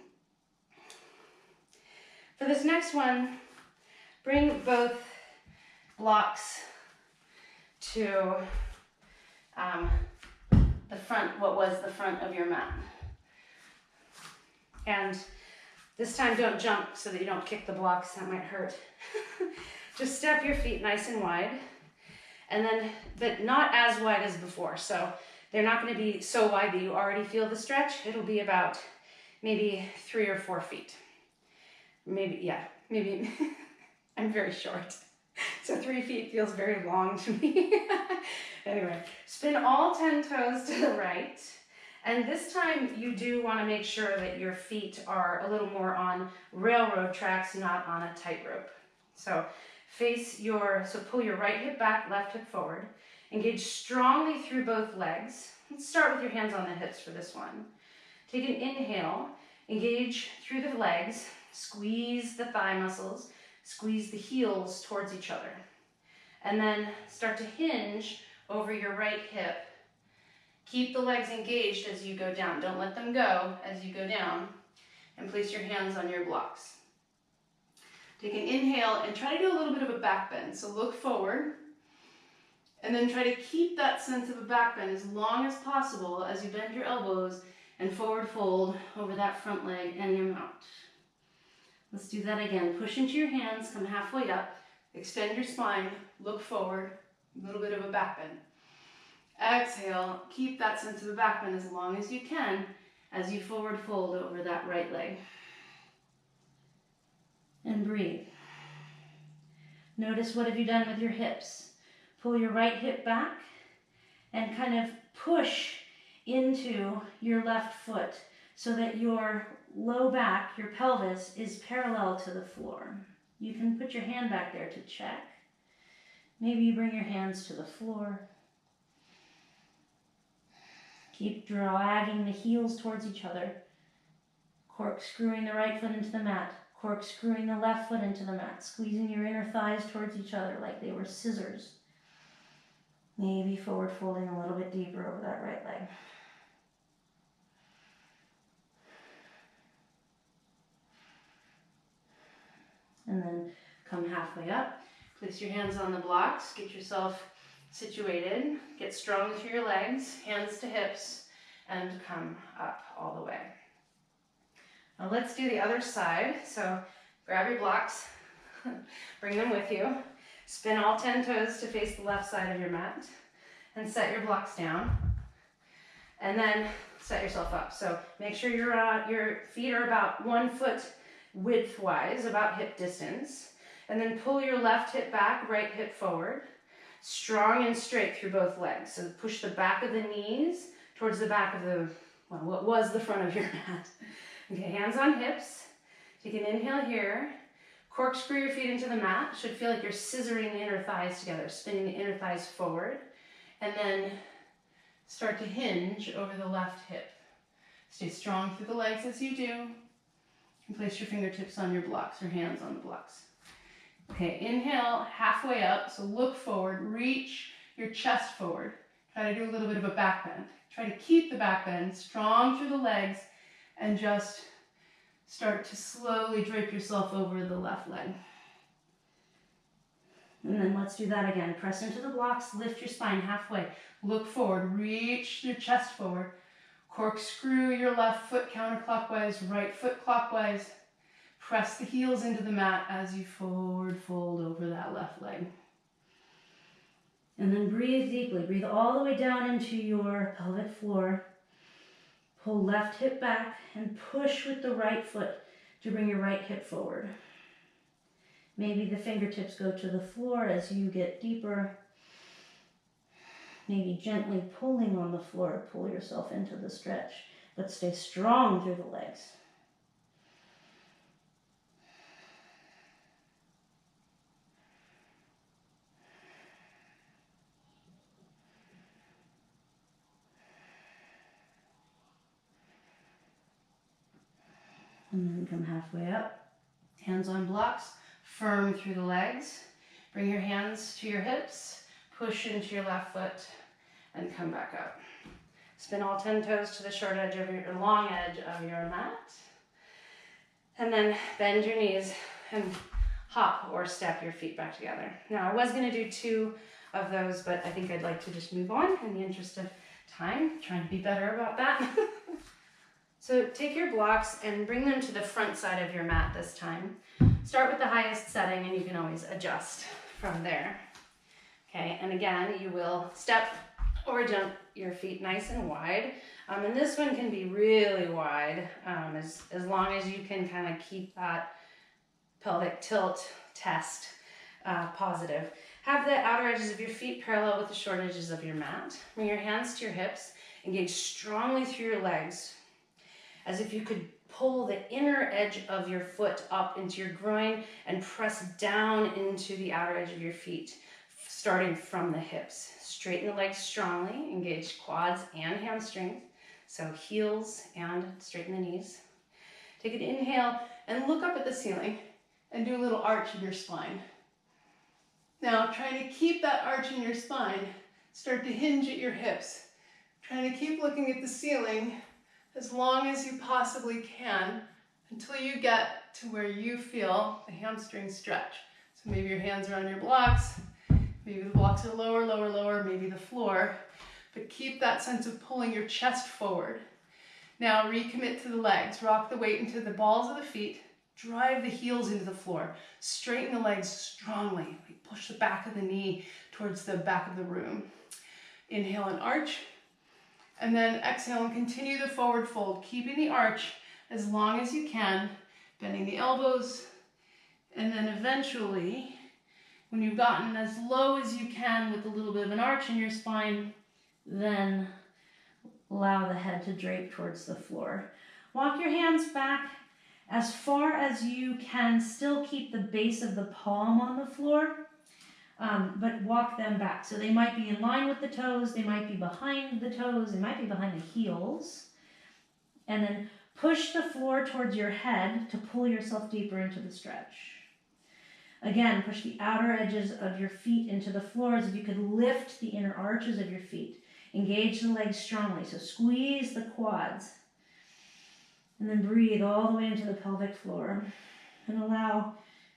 For this next one, bring both blocks to the front, what was the front of your mat. And this time don't jump so that you don't kick the blocks, that might hurt. Just step your feet nice and wide And then, but not as wide as before. So they're not going to be so wide that you already feel the stretch. It'll be about maybe 3 or 4 feet. Maybe, yeah, maybe. I'm very short. So 3 feet feels very long to me. Anyway, spin all 10 toes to the right. And this time you do want to make sure that your feet are a little more on railroad tracks, not on a tightrope. So pull your right hip back, left hip forward. Engage strongly through both legs. Let's start with your hands on the hips for this one. Take an inhale, engage through the legs, squeeze the thigh muscles, squeeze the heels towards each other. And then start to hinge over your right hip. Keep the legs engaged as you go down. Don't let them go as you go down. And place your hands on your blocks. Take an inhale and try to do a little bit of a back bend. So look forward. And then try to keep that sense of a back bend as long as possible as you bend your elbows and forward fold over that front leg and your mount. Let's do that again. Push into your hands, come halfway up, extend your spine, look forward, a little bit of a back bend. Exhale, keep that sense of a back bend as long as you can as you forward fold over that right leg. And breathe. Notice what have you done with your hips. Pull your right hip back and kind of push into your left foot so that your low back, your pelvis, is parallel to the floor. You can put your hand back there to check. Maybe you bring your hands to the floor. Keep dragging the heels towards each other. Corkscrewing the right foot into the mat. Corkscrewing the left foot into the mat. Squeezing your inner thighs towards each other like they were scissors. Maybe forward folding a little bit deeper over that right leg. And then come halfway up. Place your hands on the blocks. Get yourself situated. Get strong through your legs, hands to hips, and come up all the way. Now let's do the other side. So grab your blocks, bring them with you. Spin all 10 toes to face the left side of your mat and set your blocks down. And then set yourself up. So make sure your feet are about 1 foot width-wise, about hip distance. And then pull your left hip back, right hip forward. Strong and straight through both legs. So push the back of the knees towards the back of the, well, what was the front of your mat. Okay, hands on hips. Take an inhale here. Corkscrew your feet into the mat. Should feel like you're scissoring the inner thighs together, spinning the inner thighs forward. And then start to hinge over the left hip. Stay strong through the legs as you do. And place your fingertips on your blocks, your hands on the blocks. Okay, inhale halfway up, so look forward, reach your chest forward. Try to do a little bit of a back bend. Try to keep the back bend strong through the legs and just start to slowly drape yourself over the left leg. And then let's do that again. Press into the blocks, lift your spine halfway. Look forward, reach your chest forward. Corkscrew your left foot counterclockwise, right foot clockwise. Press the heels into the mat as you forward fold over that left leg. And then breathe deeply. Breathe all the way down into your pelvic floor. Pull left hip back and push with the right foot to bring your right hip forward. Maybe the fingertips go to the floor as you get deeper. Maybe gently pulling on the floor, pull yourself into the stretch, but stay strong through the legs. And then come halfway up, hands on blocks, firm through the legs. Bring your hands to your hips, push into your left foot, and come back up. Spin all 10 toes to the short edge of your long edge of your mat. And then bend your knees and hop or step your feet back together. Now I was going to do 2 of those, but I think I'd like to just move on in the interest of time, trying to be better about that. So take your blocks and bring them to the front side of your mat this time. Start with the highest setting and you can always adjust from there. Okay, and again, you will step or jump your feet nice and wide. And this one can be really wide, as long as you can kind of keep that pelvic tilt test positive. Have the outer edges of your feet parallel with the short edges of your mat. Bring your hands to your hips. Engage strongly through your legs, as if you could pull the inner edge of your foot up into your groin and press down into the outer edge of your feet, starting from the hips. Straighten the legs strongly, engage quads and hamstrings, so heels and straighten the knees. Take an inhale and look up at the ceiling and do a little arch in your spine. Now, trying to keep that arch in your spine, start to hinge at your hips. Trying to keep looking at the ceiling as long as you possibly can until you get to where you feel the hamstring stretch. So maybe your hands are on your blocks, maybe the blocks are lower, lower, lower, maybe the floor, but keep that sense of pulling your chest forward. Now recommit to the legs, rock the weight into the balls of the feet, drive the heels into the floor, straighten the legs strongly, push the back of the knee towards the back of the room. Inhale and arch. And then exhale and continue the forward fold, keeping the arch as long as you can, bending the elbows, and then eventually, when you've gotten as low as you can with a little bit of an arch in your spine, then allow the head to drape towards the floor. Walk your hands back as far as you can, still keep the base of the palm on the floor, but walk them back. So they might be in line with the toes, they might be behind the toes, they might be behind the heels. And then push the floor towards your head to pull yourself deeper into the stretch. Again, push the outer edges of your feet into the floor as if you could lift the inner arches of your feet. Engage the legs strongly, so squeeze the quads. And then breathe all the way into the pelvic floor. And allow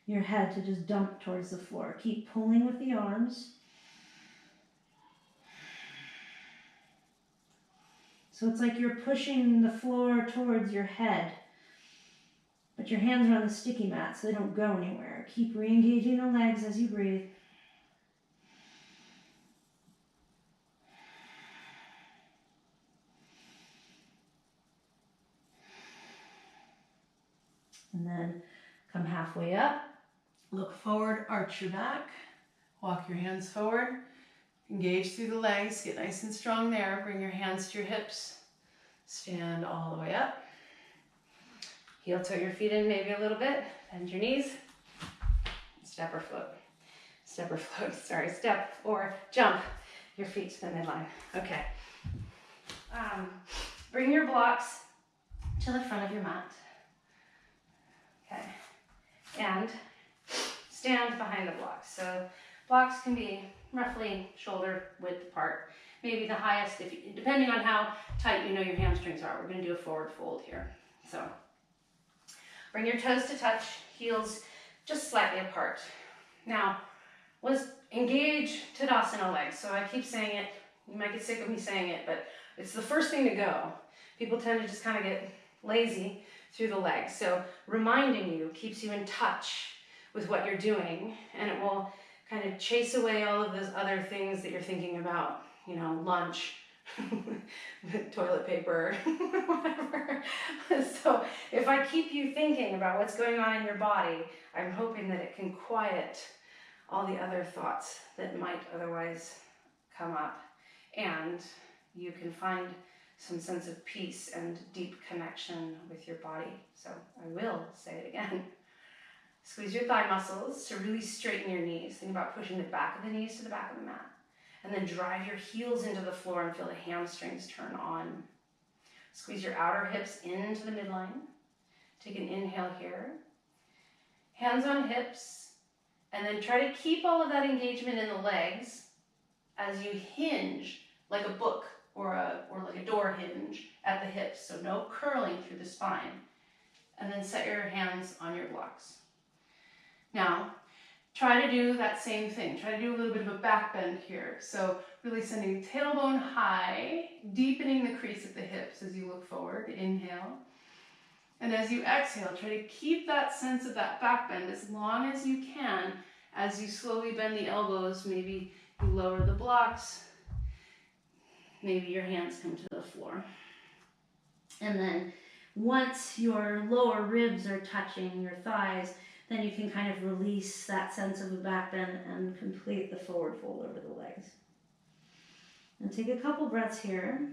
your head to just dump towards the floor. Keep pulling with the arms. So it's like you're pushing the floor towards your head, but your hands are on the sticky mat so they don't go anywhere. Keep re-engaging the legs as you breathe. And then come halfway up, look forward, arch your back, walk your hands forward, engage through the legs, get nice and strong there, bring your hands to your hips, stand all the way up, heel toe your feet in maybe a little bit, bend your knees, step or float, step or jump your feet to the midline. Okay, bring your blocks to the front of your mat. Okay, and stand behind the blocks. So blocks can be roughly shoulder width apart. Maybe the highest, depending on how tight you know your hamstrings are. We're going to do a forward fold here. So bring your toes to touch, heels just slightly apart. Now, let's engage Tadasana legs. So I keep saying it. You might get sick of me saying it, but it's the first thing to go. People tend to just kind of get lazy through the legs. So reminding you keeps you in touch with what you're doing, and it will kind of chase away all of those other things that you're thinking about, you know, lunch, toilet paper, whatever. So if I keep you thinking about what's going on in your body, I'm hoping that it can quiet all the other thoughts that might otherwise come up, and you can find some sense of peace and deep connection with your body. So I will say it again. Squeeze your thigh muscles to really straighten your knees. Think about pushing the back of the knees to the back of the mat. And then drive your heels into the floor and feel the hamstrings turn on. Squeeze your outer hips into the midline. Take an inhale here. Hands on hips. And then try to keep all of that engagement in the legs as you hinge like a book or like a door hinge at the hips. So no curling through the spine. And then set your hands on your blocks. Now, try to do that same thing. Try to do a little bit of a back bend here. So really sending tailbone high, deepening the crease at the hips as you look forward. Inhale. And as you exhale, try to keep that sense of that back bend as long as you can as you slowly bend the elbows, maybe You lower the blocks. Maybe your hands come to the floor. And then once your lower ribs are touching your thighs, then you can kind of release that sense of a back bend and complete the forward fold over the legs. And take a couple breaths here.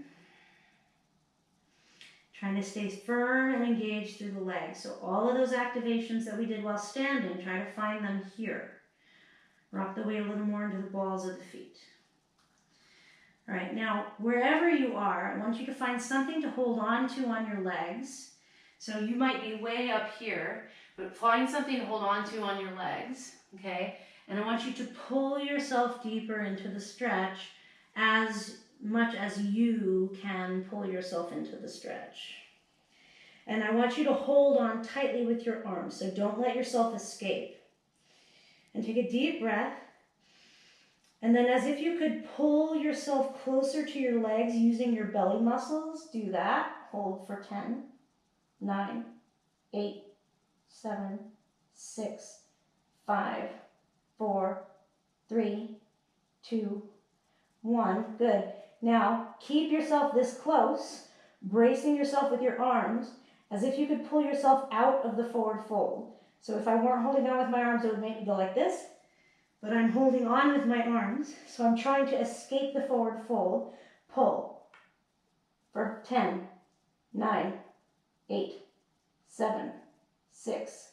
Trying to stay firm and engaged through the legs. So all of those activations that we did while standing, try to find them here. Rock the weight a little more into the balls of the feet. All right, now wherever you are, I want you to find something to hold on to on your legs. So you might be way up here, but find something to hold on to on your legs, okay? And I want you to pull yourself deeper into the stretch as much as you can pull yourself into the stretch. And I want you to hold on tightly with your arms, so don't let yourself escape. And take a deep breath. And then as if you could pull yourself closer to your legs using your belly muscles, do that. Hold for 10, 9, 8, 7, 6, 5, 4, 3, 2, 1. Good. Now, keep yourself this close, bracing yourself with your arms, as if you could pull yourself out of the forward fold. So if I weren't holding on with my arms, it would make me go like this, but I'm holding on with my arms, so I'm trying to escape the forward fold. Pull for 10, 9, 8, 7, 6,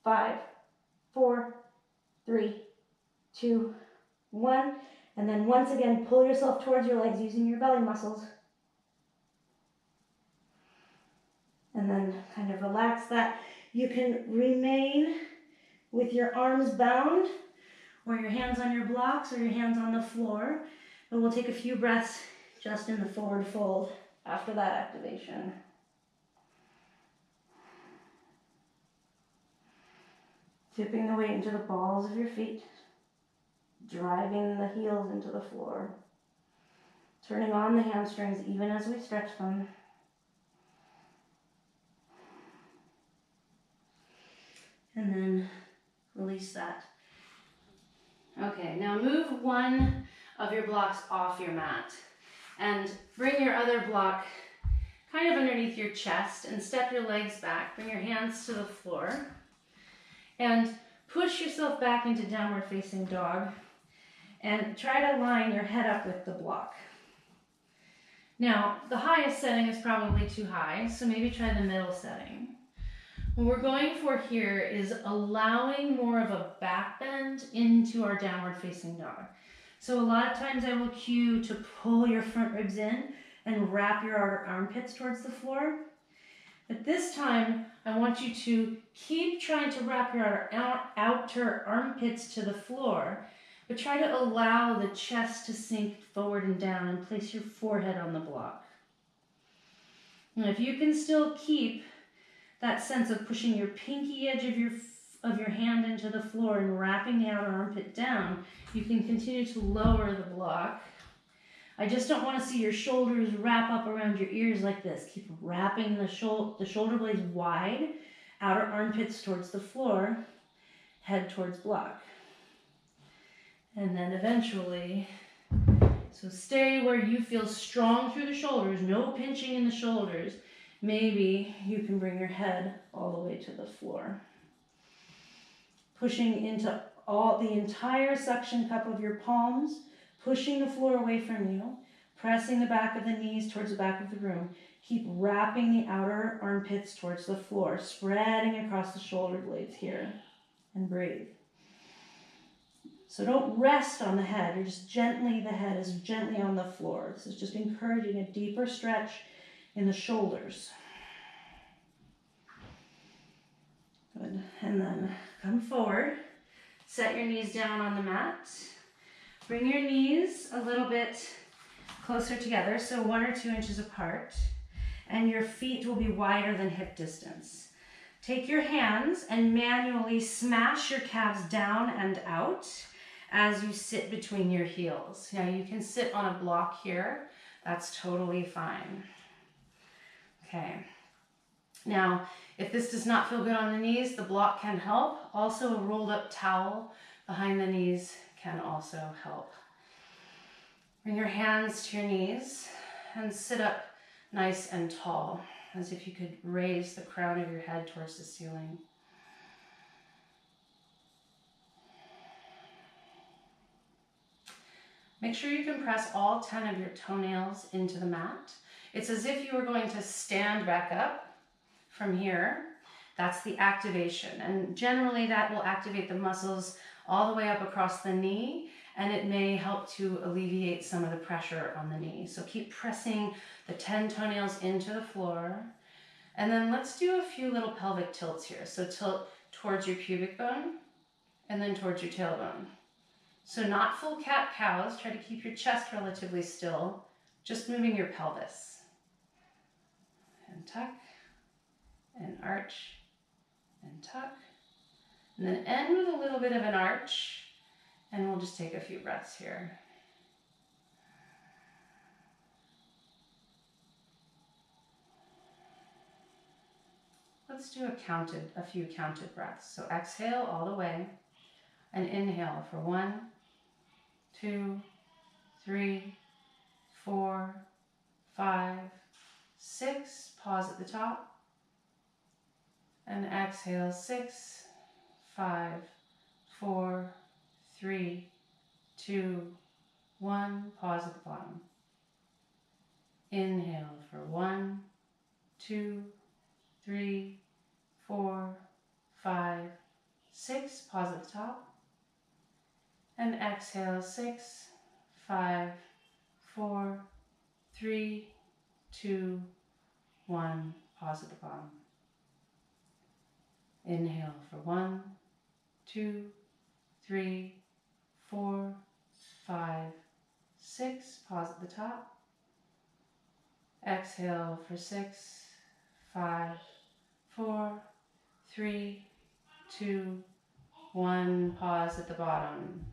5, 4, 3, 2, 1. And then once again, pull yourself towards your legs using your belly muscles. And then kind of relax that. You can remain with your arms bound, or your hands on your blocks, or your hands on the floor. But we'll take a few breaths just in the forward fold after that activation. Tipping the weight into the balls of your feet. Driving the heels into the floor. Turning on the hamstrings even as we stretch them. And then release that. Okay, now move one of your blocks off your mat and bring your other block kind of underneath your chest and step your legs back. Bring your hands to the floor and push yourself back into downward facing dog and try to line your head up with the block. Now, the highest setting is probably too high, so maybe try the middle setting. What we're going for here is allowing more of a back bend into our downward facing dog. So a lot of times I will cue to pull your front ribs in and wrap your armpits towards the floor. But this time, I want you to keep trying to wrap your outer armpits to the floor, but try to allow the chest to sink forward and down and place your forehead on the block. And if you can still keep that sense of pushing your pinky edge of your hand into the floor and wrapping the outer armpit down, you can continue to lower the block. I just don't want to see your shoulders wrap up around your ears like this. Keep wrapping the shoulder blades wide, outer armpits towards the floor, head towards block. And then eventually, so stay where you feel strong through the shoulders, no pinching in the shoulders. Maybe you can bring your head all the way to the floor. Pushing into the entire suction cup of your palms, pushing the floor away from you, pressing the back of the knees towards the back of the room. Keep wrapping the outer armpits towards the floor, spreading across the shoulder blades here, and breathe. So don't rest on the head, the head is gently on the floor. This is just encouraging a deeper stretch in the shoulders. Good. And then come forward. Set your knees down on the mat. Bring your knees a little bit closer together, so 1 or 2 inches apart. And your feet will be wider than hip distance. Take your hands and manually smash your calves down and out as you sit between your heels. Now you can sit on a block here. That's totally fine. Okay, now if this does not feel good on the knees, the block can help. Also, a rolled up towel behind the knees can also help. Bring your hands to your knees and sit up nice and tall, as if you could raise the crown of your head towards the ceiling. Make sure you can press all 10 of your toenails into the mat. It's as if you were going to stand back up from here. That's the activation. And generally that will activate the muscles all the way up across the knee, and it may help to alleviate some of the pressure on the knee. So keep pressing the 10 toenails into the floor. And then let's do a few little pelvic tilts here. So tilt towards your pubic bone and then towards your tailbone. So not full cat-cows, try to keep your chest relatively still, just moving your pelvis. And tuck, and arch, and tuck. And then end with a little bit of an arch, and we'll just take a few breaths here. Let's do a few counted breaths. So exhale all the way, and inhale for 1, 2, 3, 4, 5, 6. Pause at the top. And exhale 6, 5, 4, 3, 2, 1. Pause at the bottom. Inhale for 1, 2, 3, 4, 5, 6. Pause at the top. And exhale 6, 5, 4, 3, 2, 1. Pause at the bottom. Inhale for 1, 2, 3, 4, 5, 6. Pause at the top. Exhale for 6, 5, 4, 3, 2, 1. Pause at the bottom.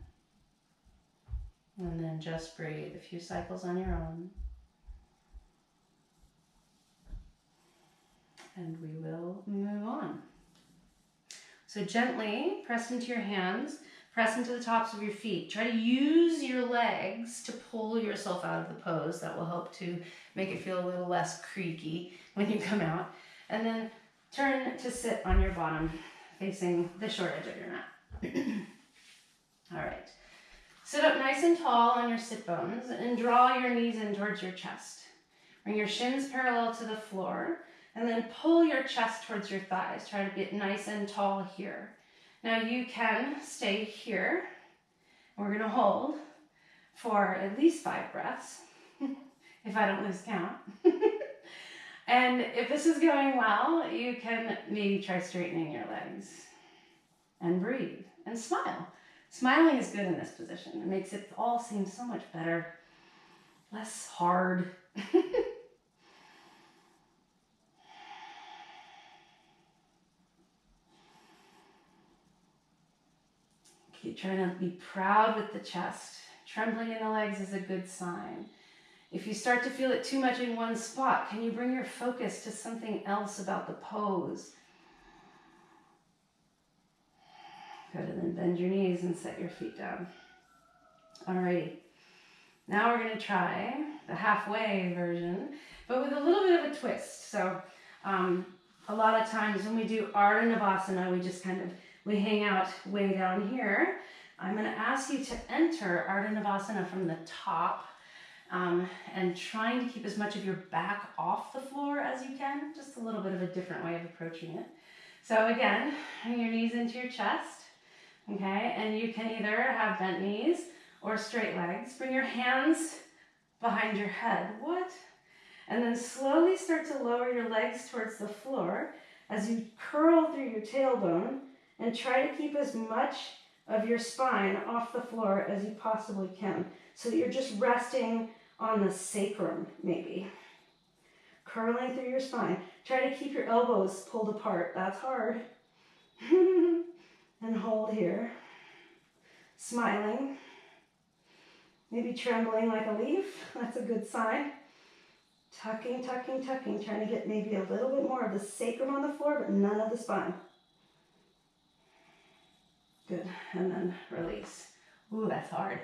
And then just breathe a few cycles on your own. And we will move on. So gently press into your hands, press into the tops of your feet. Try to use your legs to pull yourself out of the pose. That will help to make it feel a little less creaky when you come out. And then turn to sit on your bottom, facing the short edge of your mat. All right. Sit up nice and tall on your sit bones and draw your knees in towards your chest. Bring your shins parallel to the floor and then pull your chest towards your thighs. Try to get nice and tall here. Now you can stay here. We're going to hold for at least 5 breaths, if I don't lose count. And if this is going well, you can maybe try straightening your legs and breathe and smile. Smiling is good in this position. It makes it all seem so much better, less hard. Keep trying to be proud with the chest. Trembling in the legs is a good sign. If you start to feel it too much in one spot, can you bring your focus to something else about the pose? Good, and then bend your knees and set your feet down. Alrighty. Now we're going to try the halfway version, but with a little bit of a twist. So a lot of times when we do Ardha Navasana, we hang out way down here. I'm going to ask you to enter Ardha Navasana from the top and trying to keep as much of your back off the floor as you can. Just a little bit of a different way of approaching it. So again, bring your knees into your chest, okay? And you can either have bent knees or straight legs. Bring your hands behind your head. What? And then slowly start to lower your legs towards the floor as you curl through your tailbone and try to keep as much of your spine off the floor as you possibly can so that you're just resting on the sacrum, maybe. Curling through your spine. Try to keep your elbows pulled apart. That's hard. And hold here. Smiling. Maybe trembling like a leaf. That's a good sign. Tucking, tucking, tucking. Trying to get maybe a little bit more of the sacrum on the floor, but none of the spine. Good. And then release. Ooh, that's hard.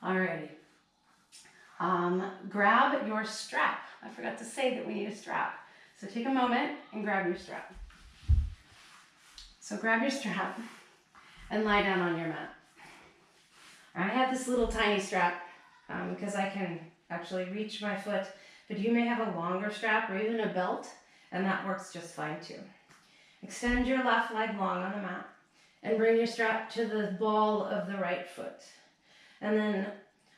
Alrighty. grab your strap. I forgot to say that we need a strap. So take a moment and grab your strap. So grab your strap and lie down on your mat. I have this little tiny strap because I can actually reach my foot, but you may have a longer strap or even a belt, and that works just fine too. Extend your left leg long on the mat and bring your strap to the ball of the right foot. And then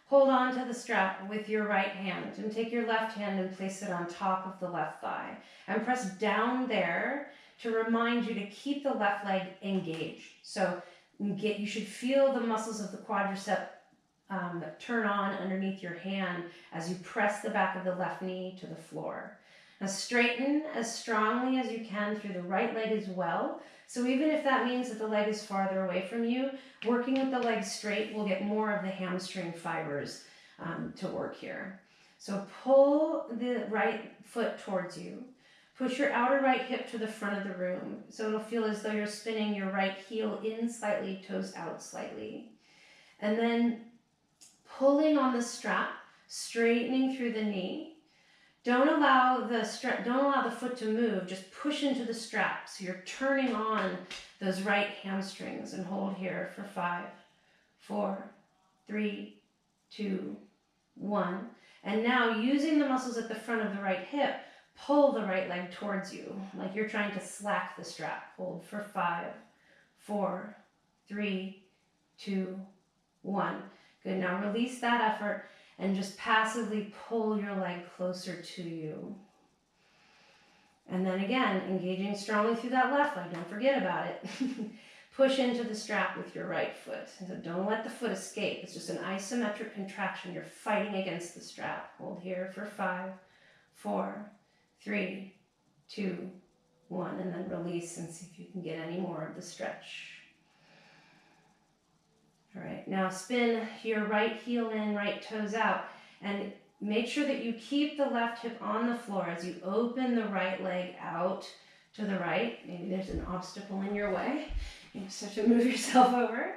hold on to the strap with your right hand and take your left hand and place it on top of the left thigh and press down there to remind you to keep the left leg engaged. So you should feel the muscles of the quadricep turn on underneath your hand as you press the back of the left knee to the floor. Now straighten as strongly as you can through the right leg as well. So even if that means that the leg is farther away from you, working with the leg straight will get more of the hamstring fibers to work here. So pull the right foot towards you. Push your outer right hip to the front of the room. So it'll feel as though you're spinning your right heel in slightly, toes out slightly. And then pulling on the strap, straightening through the knee. Don't allow the foot to move, just push into the strap. So you're turning on those right hamstrings and hold here for 5, 4, 3, 2, 1. And now using the muscles at the front of the right hip, pull the right leg towards you, like you're trying to slack the strap. Hold for 5, 4, 3, 2, 1. Good, now release that effort and just passively pull your leg closer to you. And then again, engaging strongly through that left leg, don't forget about it. Push into the strap with your right foot. So don't let the foot escape. It's just an isometric contraction. You're fighting against the strap. Hold here for 5, 4, 3, 2, 1, and then release and see if you can get any more of the stretch. All right, now spin your right heel in, right toes out, and make sure that you keep the left hip on the floor as you open the right leg out to the right. Maybe there's an obstacle in your way. You just have to move yourself over.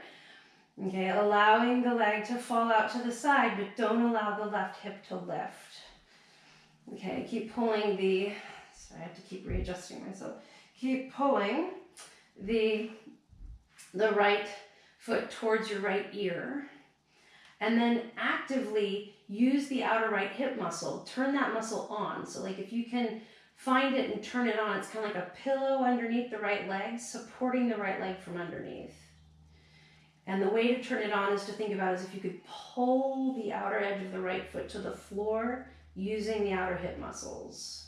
Okay, allowing the leg to fall out to the side, but don't allow the left hip to lift. Okay, keep pulling I have to keep readjusting myself. Keep pulling the right foot towards your right ear, and then actively use the outer right hip muscle. Turn that muscle on. So like if you can find it and turn it on, it's kind of like a pillow underneath the right leg, supporting the right leg from underneath. And the way to turn it on is to think about it as if you could pull the outer edge of the right foot to the floor using the outer hip muscles.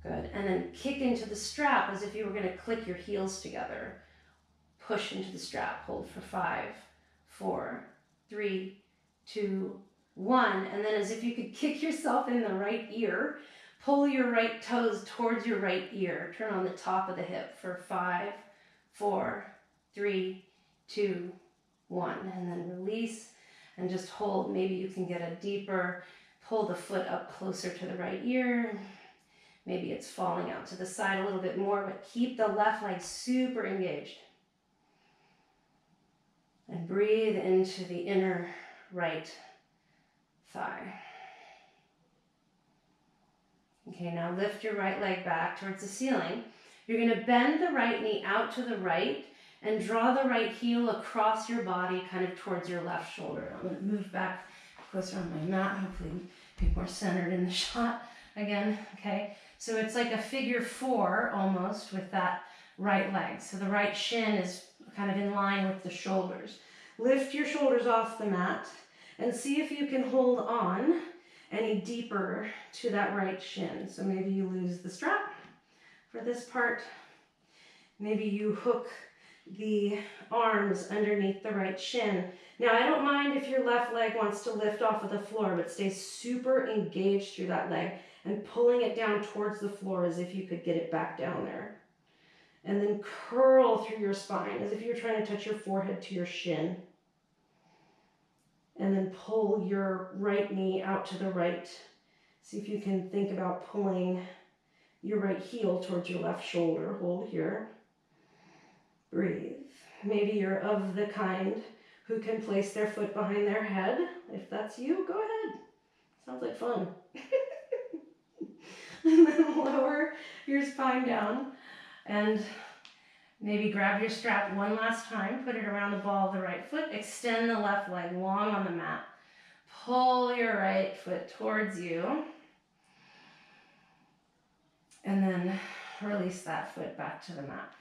Good. And then kick into the strap as if you were going to click your heels together. Push into the strap. Hold for 5, 4, 3, 2, 1. And then as if you could kick yourself in the right ear, pull your right toes towards your right ear. Turn on the top of the hip for 5, 4, 3, 2, 1. And then release and just hold. Maybe you can get a deeper, pull the foot up closer to the right ear. Maybe it's falling out to the side a little bit more, but keep the left leg super engaged. And breathe into the inner right thigh. Okay, now lift your right leg back towards the ceiling. You're going to bend the right knee out to the right and draw the right heel across your body, kind of towards your left shoulder. I'm going to move back closer on my mat, hopefully be more centered in the shot again. Okay, so it's like a figure 4 almost with that right leg. So the right shin is kind of in line with the shoulders. Lift your shoulders off the mat and see if you can hold on any deeper to that right shin. So maybe you lose the strap for this part. Maybe you hook the arms underneath the right shin. Now I don't mind if your left leg wants to lift off of the floor, but stay super engaged through that leg and pulling it down towards the floor as if you could get it back down there. And then curl through your spine as if you're trying to touch your forehead to your shin. And then pull your right knee out to the right. See if you can think about pulling your right heel towards your left shoulder. Hold here. Breathe. Maybe you're of the kind who can place their foot behind their head. If that's you, go ahead. Sounds like fun. And then lower your spine down and maybe grab your strap one last time, put it around the ball of the right foot, extend the left leg long on the mat. Pull your right foot towards you, and then release that foot back to the mat.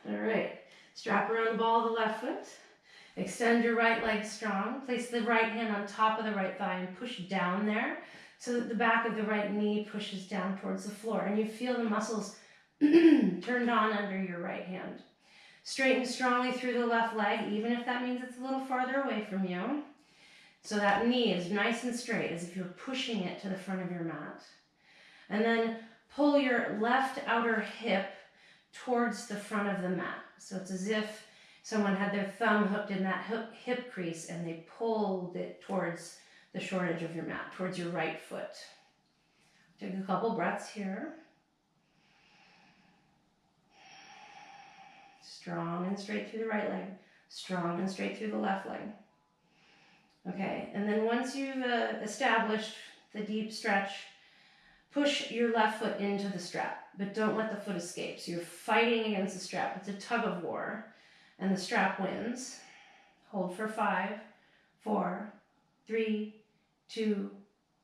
All right, strap around the ball of the left foot, extend your right leg strong, place the right hand on top of the right thigh and push down there so that the back of the right knee pushes down towards the floor, and you feel the muscles turned on under your right hand. Straighten strongly through the left leg, even if that means it's a little farther away from you. So that knee is nice and straight, as if you're pushing it to the front of your mat. And then pull your left outer hip towards the front of the mat. So it's as if someone had their thumb hooked in that hip crease and they pulled it towards the short edge of your mat, towards your right foot. Take a couple breaths here. Strong and straight through the right leg, strong and straight through the left leg. Okay, and then once you've established the deep stretch, push your left foot into the strap, but don't let the foot escape. So you're fighting against the strap. It's a tug of war, and the strap wins. Hold for 5, 4, 3, 2,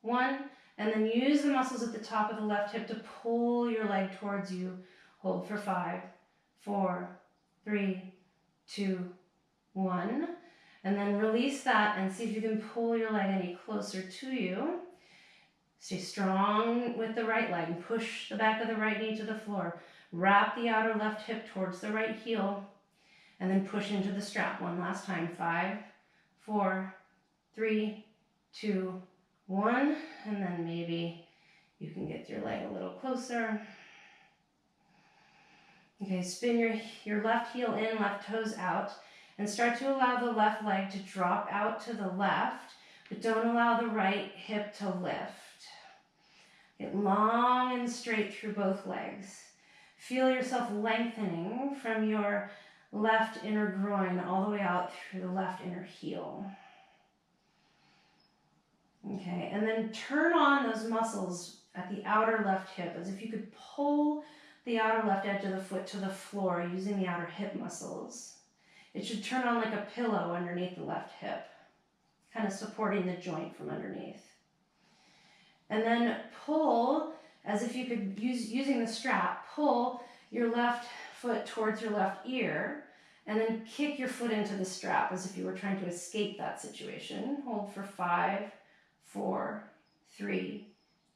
1, and then use the muscles at the top of the left hip to pull your leg towards you. Hold for 5, 4, 3, 2, 1, and then release that and see if you can pull your leg any closer to you. Stay strong with the right leg and push the back of the right knee to the floor. Wrap the outer left hip towards the right heel and then push into the strap one last time. 5, 4, 3, 2, 1, and then maybe you can get your leg a little closer. Okay, spin your left heel in, left toes out, and start to allow the left leg to drop out to the left, but don't allow the right hip to lift. Get long and straight through both legs. Feel yourself lengthening from your left inner groin all the way out through the left inner heel. Okay, and then turn on those muscles at the outer left hip as if you could pull the outer left edge of the foot to the floor using the outer hip muscles. It should turn on like a pillow underneath the left hip, kind of supporting the joint from underneath. And then pull, as if you could, using the strap, pull your left foot towards your left ear, and then kick your foot into the strap as if you were trying to escape that situation. Hold for 5, 4, 3,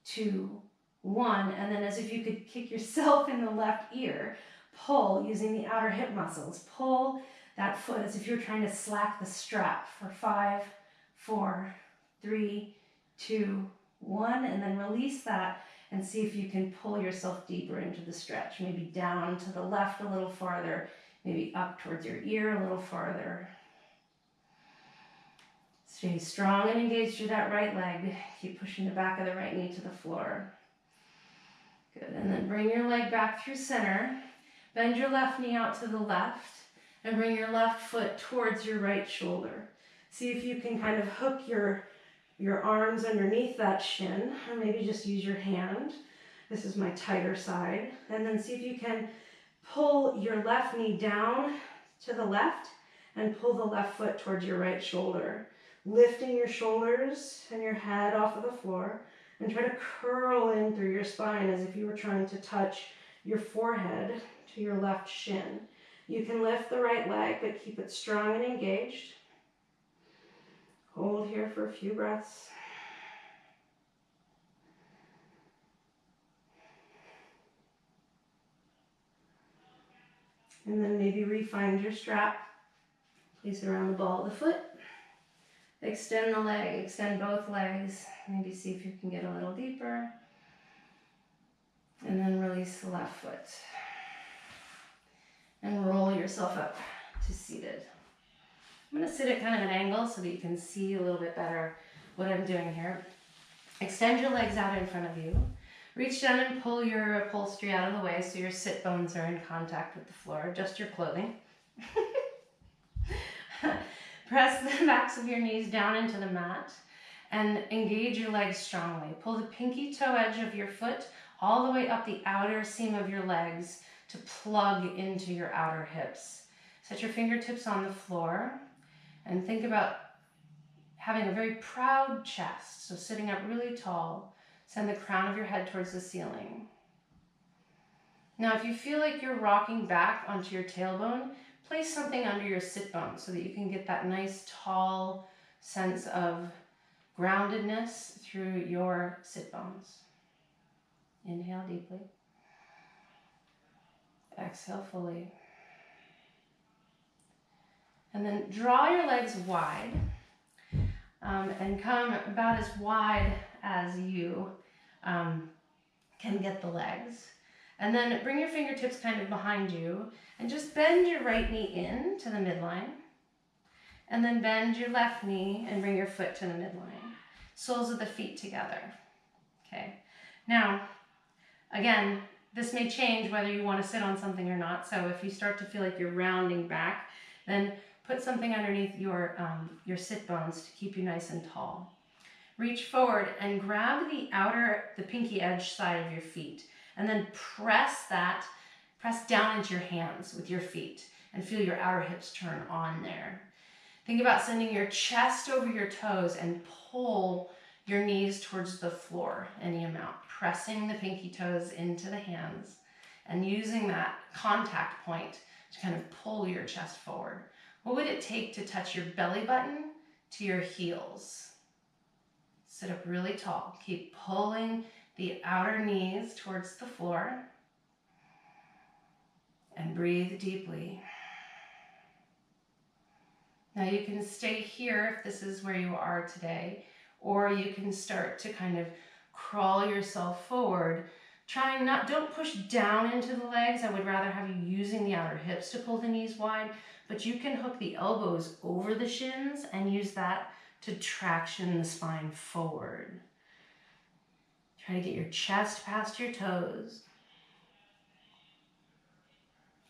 2, 1, and then as if you could kick yourself in the left ear, pull using the outer hip muscles. Pull that foot as if you're trying to slack the strap for 5, 4, 3, 2, 1, and then release that and see if you can pull yourself deeper into the stretch. Maybe down to the left a little farther, maybe up towards your ear a little farther. Stay strong and engaged through that right leg. Keep pushing the back of the right knee to the floor. Good, and then bring your leg back through center. Bend your left knee out to the left and bring your left foot towards your right shoulder. See if you can kind of hook your arms underneath that shin, or maybe just use your hand. This is my tighter side. And then see if you can pull your left knee down to the left and pull the left foot towards your right shoulder. Lifting your shoulders and your head off of the floor, and try to curl in through your spine as if you were trying to touch your forehead to your left shin. You can lift the right leg, but keep it strong and engaged. Hold here for a few breaths. And then maybe re-find your strap. Place it around the ball of the foot. Extend the leg, extend both legs. Maybe see if you can get a little deeper. And then release the left foot. And roll yourself up to seated. I'm going to sit at kind of an angle so that you can see a little bit better what I'm doing here. Extend your legs out in front of you. Reach down and pull your upholstery out of the way so your sit bones are in contact with the floor. Adjust your clothing. Press the backs of your knees down into the mat and engage your legs strongly. Pull the pinky toe edge of your foot all the way up the outer seam of your legs to plug into your outer hips. Set your fingertips on the floor and think about having a very proud chest. So sitting up really tall, send the crown of your head towards the ceiling. Now, if you feel like you're rocking back onto your tailbone, place something under your sit bone so that you can get that nice tall sense of groundedness through your sit bones. Inhale deeply. Exhale fully. And then draw your legs wide and come about as wide as you can get the legs. And then bring your fingertips kind of behind you and just bend your right knee in to the midline. And then bend your left knee and bring your foot to the midline. Soles of the feet together. Okay. Now, again, this may change whether you want to sit on something or not. So if you start to feel like you're rounding back, then put something underneath your sit bones to keep you nice and tall. Reach forward and grab the pinky edge side of your feet. And then press down into your hands with your feet and feel your outer hips turn on there. Think about sending your chest over your toes and pull your knees towards the floor any amount, pressing the pinky toes into the hands and using that contact point to kind of pull your chest forward. What would it take to touch your belly button to your heels? Sit up really tall. Keep pulling the outer knees towards the floor and breathe deeply. Now you can stay here if this is where you are today, or you can start to kind of crawl yourself forward. Don't push down into the legs. I would rather have you using the outer hips to pull the knees wide, but you can hook the elbows over the shins and use that to traction the spine forward. Try to get your chest past your toes.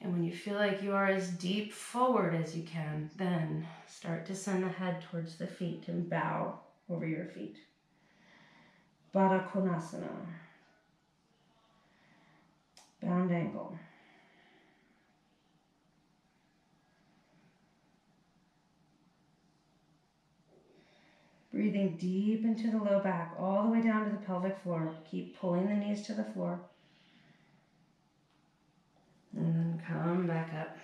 And when you feel like you are as deep forward as you can, then start to send the head towards the feet and bow over your feet. Baddha Konasana. Bound angle. Breathing deep into the low back, all the way down to the pelvic floor. Keep pulling the knees to the floor. And then come back up.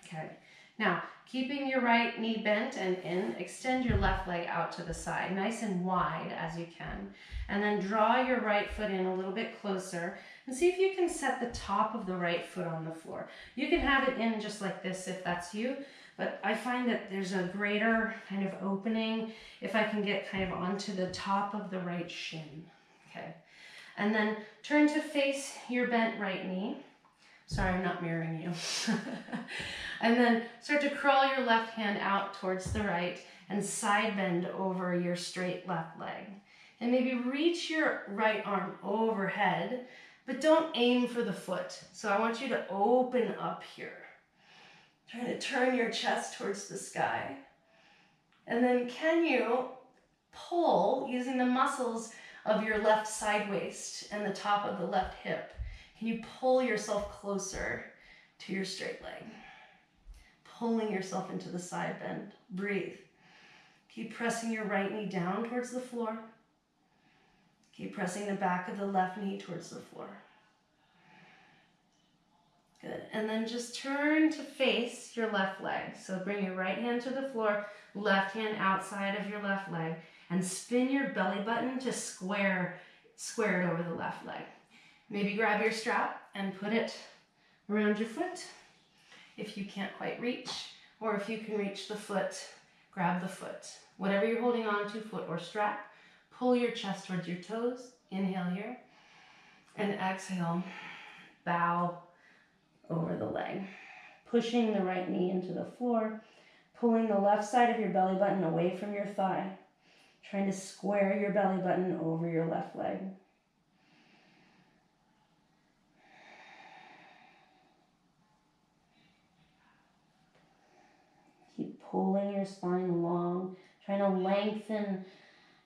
Okay. Now, keeping your right knee bent and in, extend your left leg out to the side, nice and wide as you can. And then draw your right foot in a little bit closer and see if you can set the top of the right foot on the floor. You can have it in just like this if that's you, but I find that there's a greater kind of opening if I can get kind of onto the top of the right shin. Okay. And then turn to face your bent right knee. Sorry, I'm not mirroring you. And then start to crawl your left hand out towards the right and side bend over your straight left leg. And maybe reach your right arm overhead, but don't aim for the foot. So I want you to open up here. Trying to turn your chest towards the sky. And then can you pull using the muscles of your left side waist and the top of the left hip? Can you pull yourself closer to your straight leg? Pulling yourself into the side bend. Breathe. Keep pressing your right knee down towards the floor. Keep pressing the back of the left knee towards the floor. Good. And then just turn to face your left leg. So bring your right hand to the floor, left hand outside of your left leg, and spin your belly button to square it over the left leg. Maybe grab your strap and put it around your foot if you can't quite reach, or if you can reach the foot, grab the foot. Whatever you're holding on to, foot or strap, pull your chest towards your toes. Inhale here, and exhale, bow over the leg. Pushing the right knee into the floor, pulling the left side of your belly button away from your thigh, trying to square your belly button over your left leg. pulling your spine along, trying to lengthen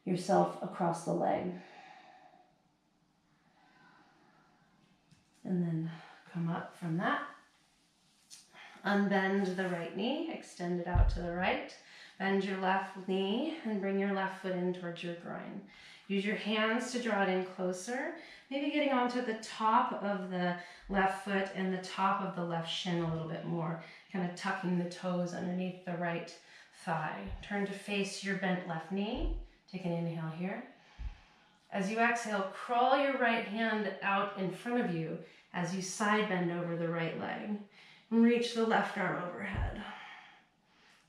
yourself across the leg. And then come up from that. Unbend the right knee, extend it out to the right. Bend your left knee and bring your left foot in towards your groin. Use your hands to draw it in closer, maybe getting onto the top of the left foot and the top of the left shin a little bit more, kind of tucking the toes underneath the right thigh. Turn to face your bent left knee. Take an inhale here. As you exhale, crawl your right hand out in front of you as you side bend over the right leg and reach the left arm overhead.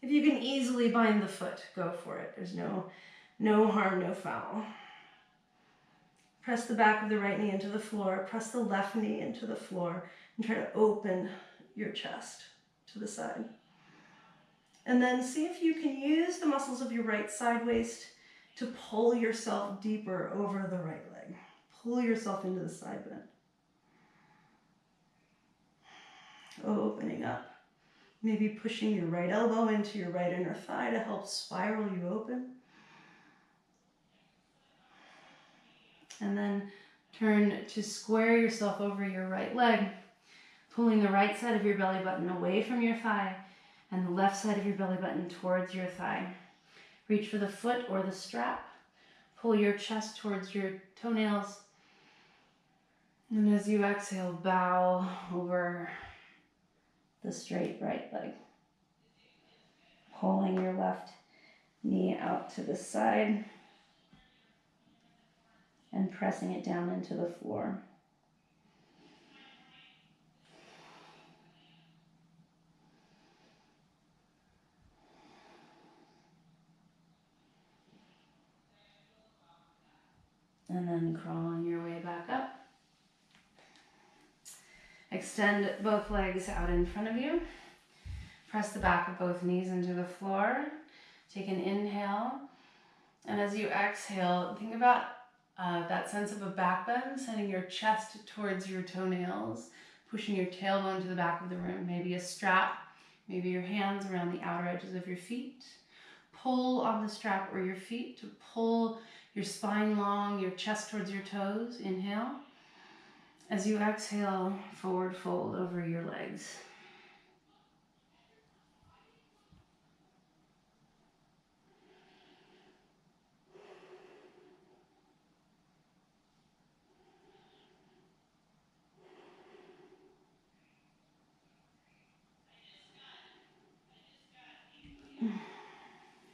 If you can easily bind the foot, go for it. There's no harm, no foul. Press the back of the right knee into the floor, press the left knee into the floor, and try to open your chest to the side. And then see if you can use the muscles of your right side waist to pull yourself deeper over the right leg. Pull yourself into the side bend. Opening up. Maybe pushing your right elbow into your right inner thigh to help spiral you open. And then turn to square yourself over your right leg, pulling the right side of your belly button away from your thigh and the left side of your belly button towards your thigh. Reach for the foot or the strap. Pull your chest towards your toenails. And as you exhale, bow over the straight right leg. Pulling your left knee out to the side and pressing it down into the floor. And then crawling your way back up. Extend both legs out in front of you. Press the back of both knees into the floor. Take an inhale. And as you exhale, think about that sense of a back bend, sending your chest towards your toenails, pushing your tailbone to the back of the room, maybe a strap, maybe your hands around the outer edges of your feet. Pull on the strap or your feet to pull your spine long, your chest towards your toes. Inhale. As you exhale, forward fold over your legs.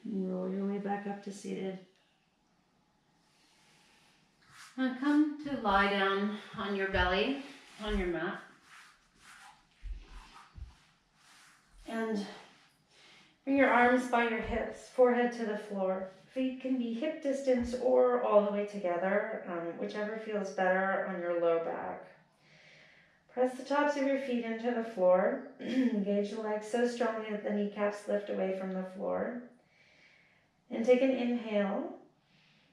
Roll your way back up to seated. Now come to lie down on your belly, on your mat. And bring your arms by your hips, forehead to the floor. Feet can be hip distance or all the way together, whichever feels better on your low back. Press the tops of your feet into the floor. Engage the legs so strongly that the kneecaps lift away from the floor. And take an inhale.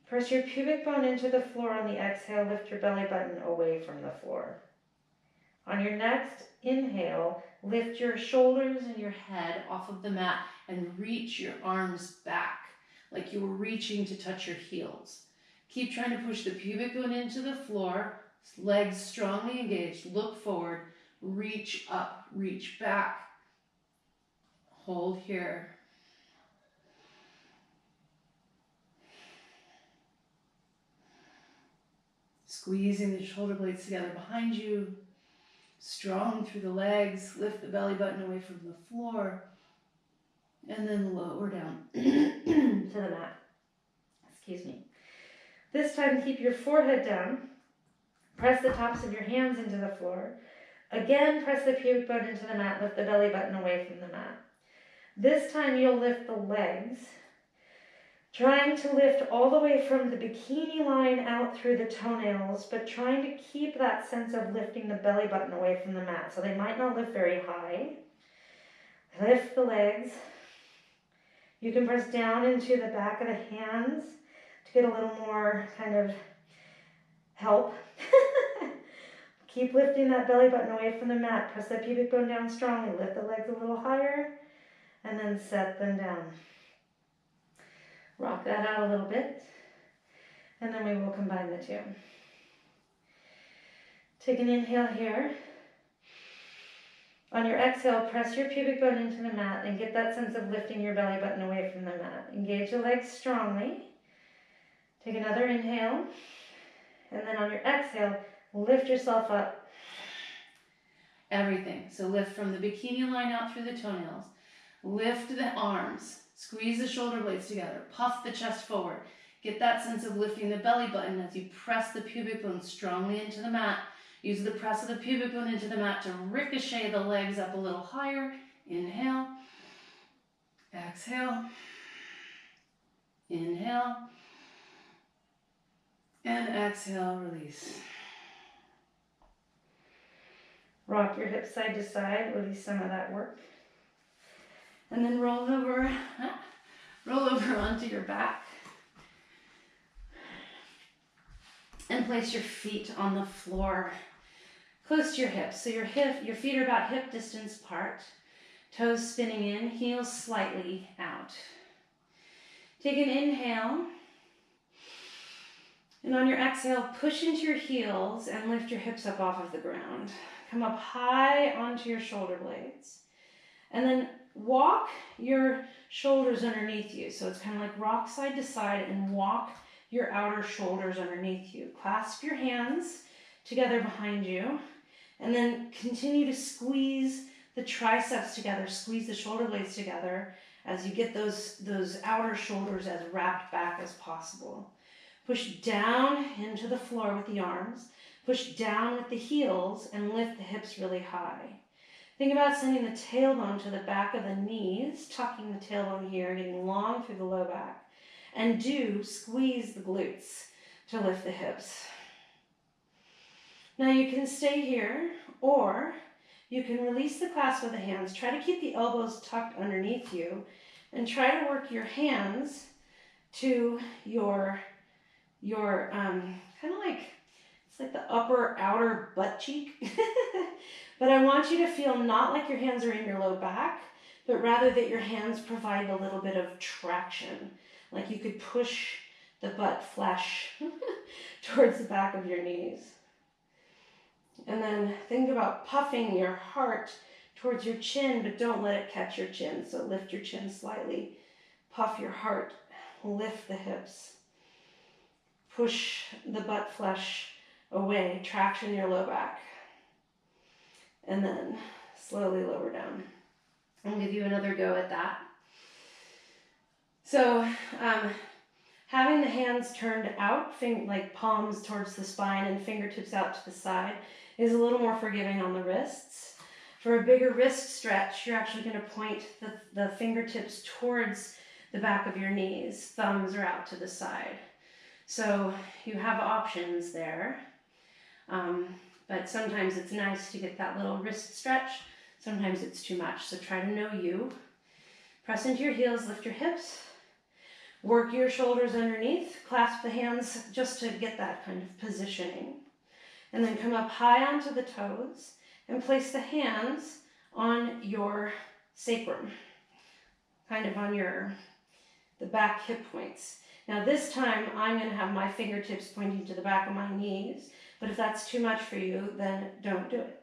Press your pubic bone into the floor on the exhale. Lift your belly button away from the floor. On your next inhale, lift your shoulders and your head off of the mat and reach your arms back like you were reaching to touch your heels. Keep trying to push the pubic bone into the floor, legs strongly engaged. Look forward, reach up, reach back. Hold here. Squeezing the shoulder blades together behind you. Strong through the legs. Lift the belly button away from the floor. And then lower down to the mat. Excuse me. This time keep your forehead down. Press the tops of your hands into the floor. Again, press the pubic bone into the mat. Lift the belly button away from the mat. This time you'll lift the legs, trying to lift all the way from the bikini line out through the toenails, but trying to keep that sense of lifting the belly button away from the mat. So they might not lift very high. Lift the legs. You can press down into the back of the hands to get a little more kind of help. Keep lifting that belly button away from the mat. Press that pubic bone down strongly. Lift the legs a little higher. and then set them down. Rock that out a little bit, and then we will combine the two. Take an inhale here. On your exhale, press your pubic bone into the mat and get that sense of lifting your belly button away from the mat. Engage the legs strongly. Take another inhale, and then on your exhale, lift yourself up. Everything. So lift from the bikini line out through the toenails. Lift the arms. Squeeze the shoulder blades together. Puff the chest forward. Get that sense of lifting the belly button as you press the pubic bone strongly into the mat. Use the press of the pubic bone into the mat to ricochet the legs up a little higher. Inhale. Exhale. Inhale. And exhale, release. Rock your hips side to side, release some of that work. And then roll over onto your back. And place your feet on the floor, close to your hips. So your feet are about hip distance apart, toes spinning in, heels slightly out. Take an inhale. And on your exhale, push into your heels and lift your hips up off of the ground. Come up high onto your shoulder blades. And then walk your shoulders underneath you. So it's kind of like rock side to side and walk your outer shoulders underneath you. Clasp your hands together behind you. And then continue to squeeze the triceps together, squeeze the shoulder blades together as you get those outer shoulders as wrapped back as possible. Push down into the floor with the arms. Push down with the heels and lift the hips really high. Think about sending the tailbone to the back of the knees, tucking the tailbone here, getting long through the low back. And do squeeze the glutes to lift the hips. Now you can stay here, or you can release the clasp of the hands. Try to keep the elbows tucked underneath you and try to work your hands to your kind of like, it's like the upper outer butt cheek. But I want you to feel not like your hands are in your low back, but rather that your hands provide a little bit of traction. Like you could push the butt flesh towards the back of your knees. And then think about puffing your heart towards your chin, but don't let it catch your chin. So lift your chin slightly, puff your heart, lift the hips. Push the butt flesh away, traction your low back. And then slowly lower down. I'll give you another go at that. So having the hands turned out, like palms towards the spine and fingertips out to the side, is a little more forgiving on the wrists. For a bigger wrist stretch, you're actually going to point the fingertips towards the back of your knees. Thumbs are out to the side. So you have options there, but sometimes it's nice to get that little wrist stretch. Sometimes it's too much, so try to know you. Press into your heels, lift your hips, work your shoulders underneath, clasp the hands just to get that kind of positioning. And then come up high onto the toes and place the hands on your sacrum, kind of on the back hip points. Now this time I'm going to have my fingertips pointing to the back of my knees, but if that's too much for you, then don't do it.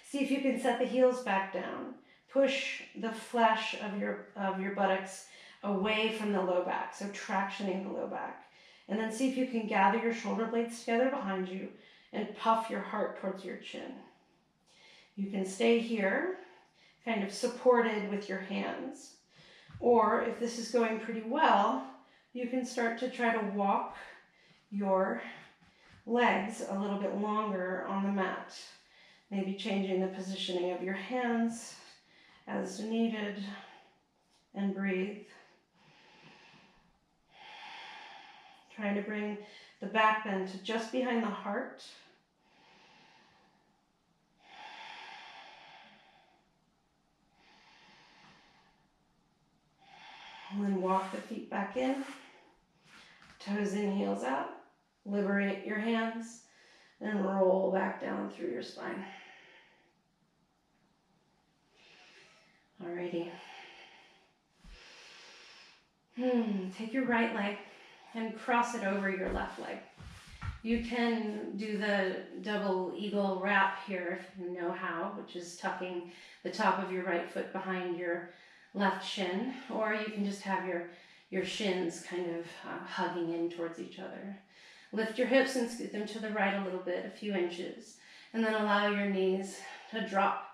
See if you can set the heels back down. Push the flesh of your buttocks away from the low back, so tractioning the low back. And then see if you can gather your shoulder blades together behind you and puff your heart towards your chin. You can stay here, kind of supported with your hands. Or if this is going pretty well, you can start to try to walk your legs a little bit longer on the mat. Maybe changing the positioning of your hands as needed, and breathe. Trying to bring the back bend to just behind the heart. And then walk the feet back in. Toes in, heels out. Liberate your hands and roll back down through your spine. Alrighty. Take your right leg and cross it over your left leg. You can do the double eagle wrap here if you know how, which is tucking the top of your right foot behind your left shin, or you can just have your shins kind of hugging in towards each other. Lift your hips and scoot them to the right a little bit, a few inches, and then allow your knees to drop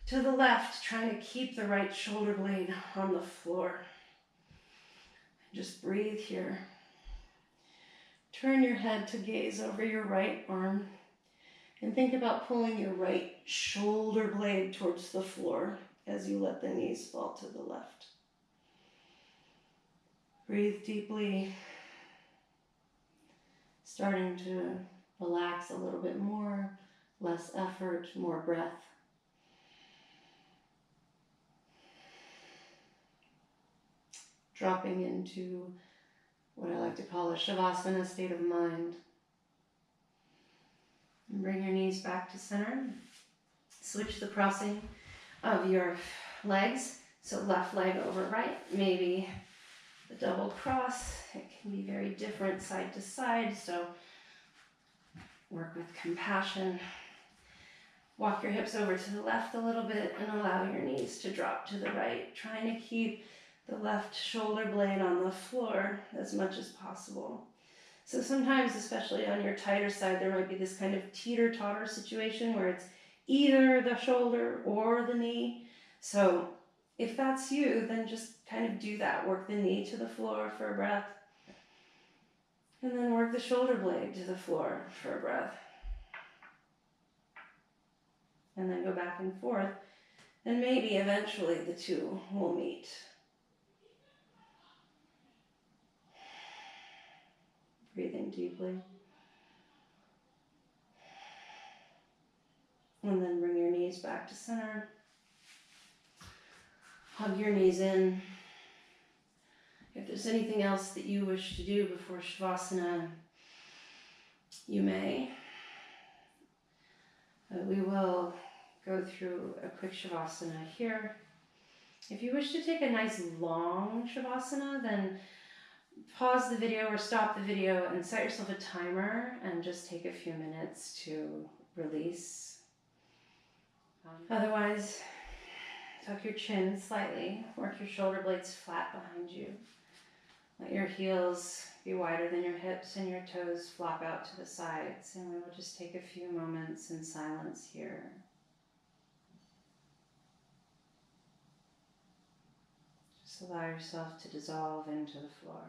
to the left, trying to keep the right shoulder blade on the floor. Just breathe here. Turn your head to gaze over your right arm and think about pulling your right shoulder blade towards the floor as you let the knees fall to the left. Breathe deeply, starting to relax a little bit more, less effort, more breath. Dropping into what I like to call a shavasana state of mind. And bring your knees back to center. Switch the crossing of your legs. So left leg over right, maybe the double cross. It can be very different side to side, so work with compassion. Walk your hips over to the left a little bit and allow your knees to drop to the right, trying to keep the left shoulder blade on the floor as much as possible. So sometimes, especially on your tighter side, there might be this kind of teeter-totter situation where it's either the shoulder or the knee. So if that's you, then just kind of do that. Work the knee to the floor for a breath. And then work the shoulder blade to the floor for a breath. And then go back and forth. And maybe eventually the two will meet. Breathing deeply. And then bring your knees back to center. Hug your knees in. If there's anything else that you wish to do before Shavasana, you may. We will go through a quick Shavasana here. If you wish to take a nice long Shavasana, then pause the video or stop the video and set yourself a timer and just take a few minutes to release. Otherwise, tuck your chin slightly, work your shoulder blades flat behind you. Let your heels be wider than your hips and your toes flop out to the sides. And we will just take a few moments in silence here. Just allow yourself to dissolve into the floor.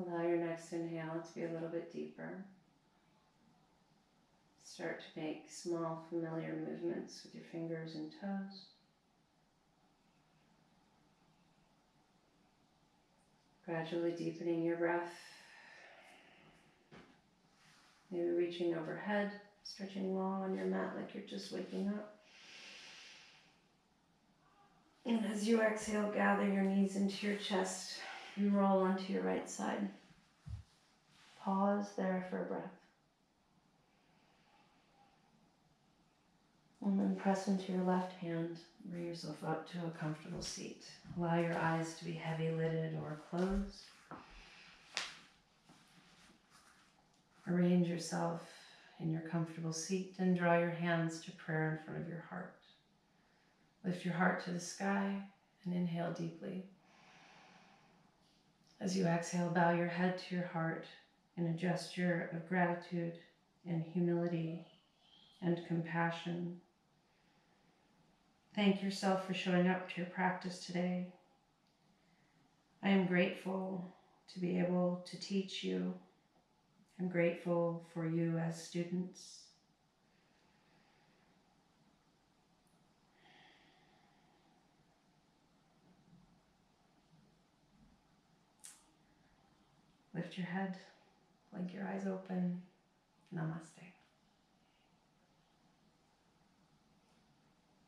Allow your next inhale to be a little bit deeper. Start to make small, familiar movements with your fingers and toes. Gradually deepening your breath. Maybe reaching overhead, stretching long on your mat like you're just waking up. And as you exhale, gather your knees into your chest and roll onto your right side. Pause there for a breath. And then press into your left hand, bring yourself up to a comfortable seat. Allow your eyes to be heavy lidded or closed. Arrange yourself in your comfortable seat and draw your hands to prayer in front of your heart. Lift your heart to the sky and inhale deeply. As you exhale, bow your head to your heart in a gesture of gratitude and humility and compassion. Thank yourself for showing up to your practice today. I am grateful to be able to teach you. I'm grateful for you as students. Lift your head, blink your eyes open. Namaste.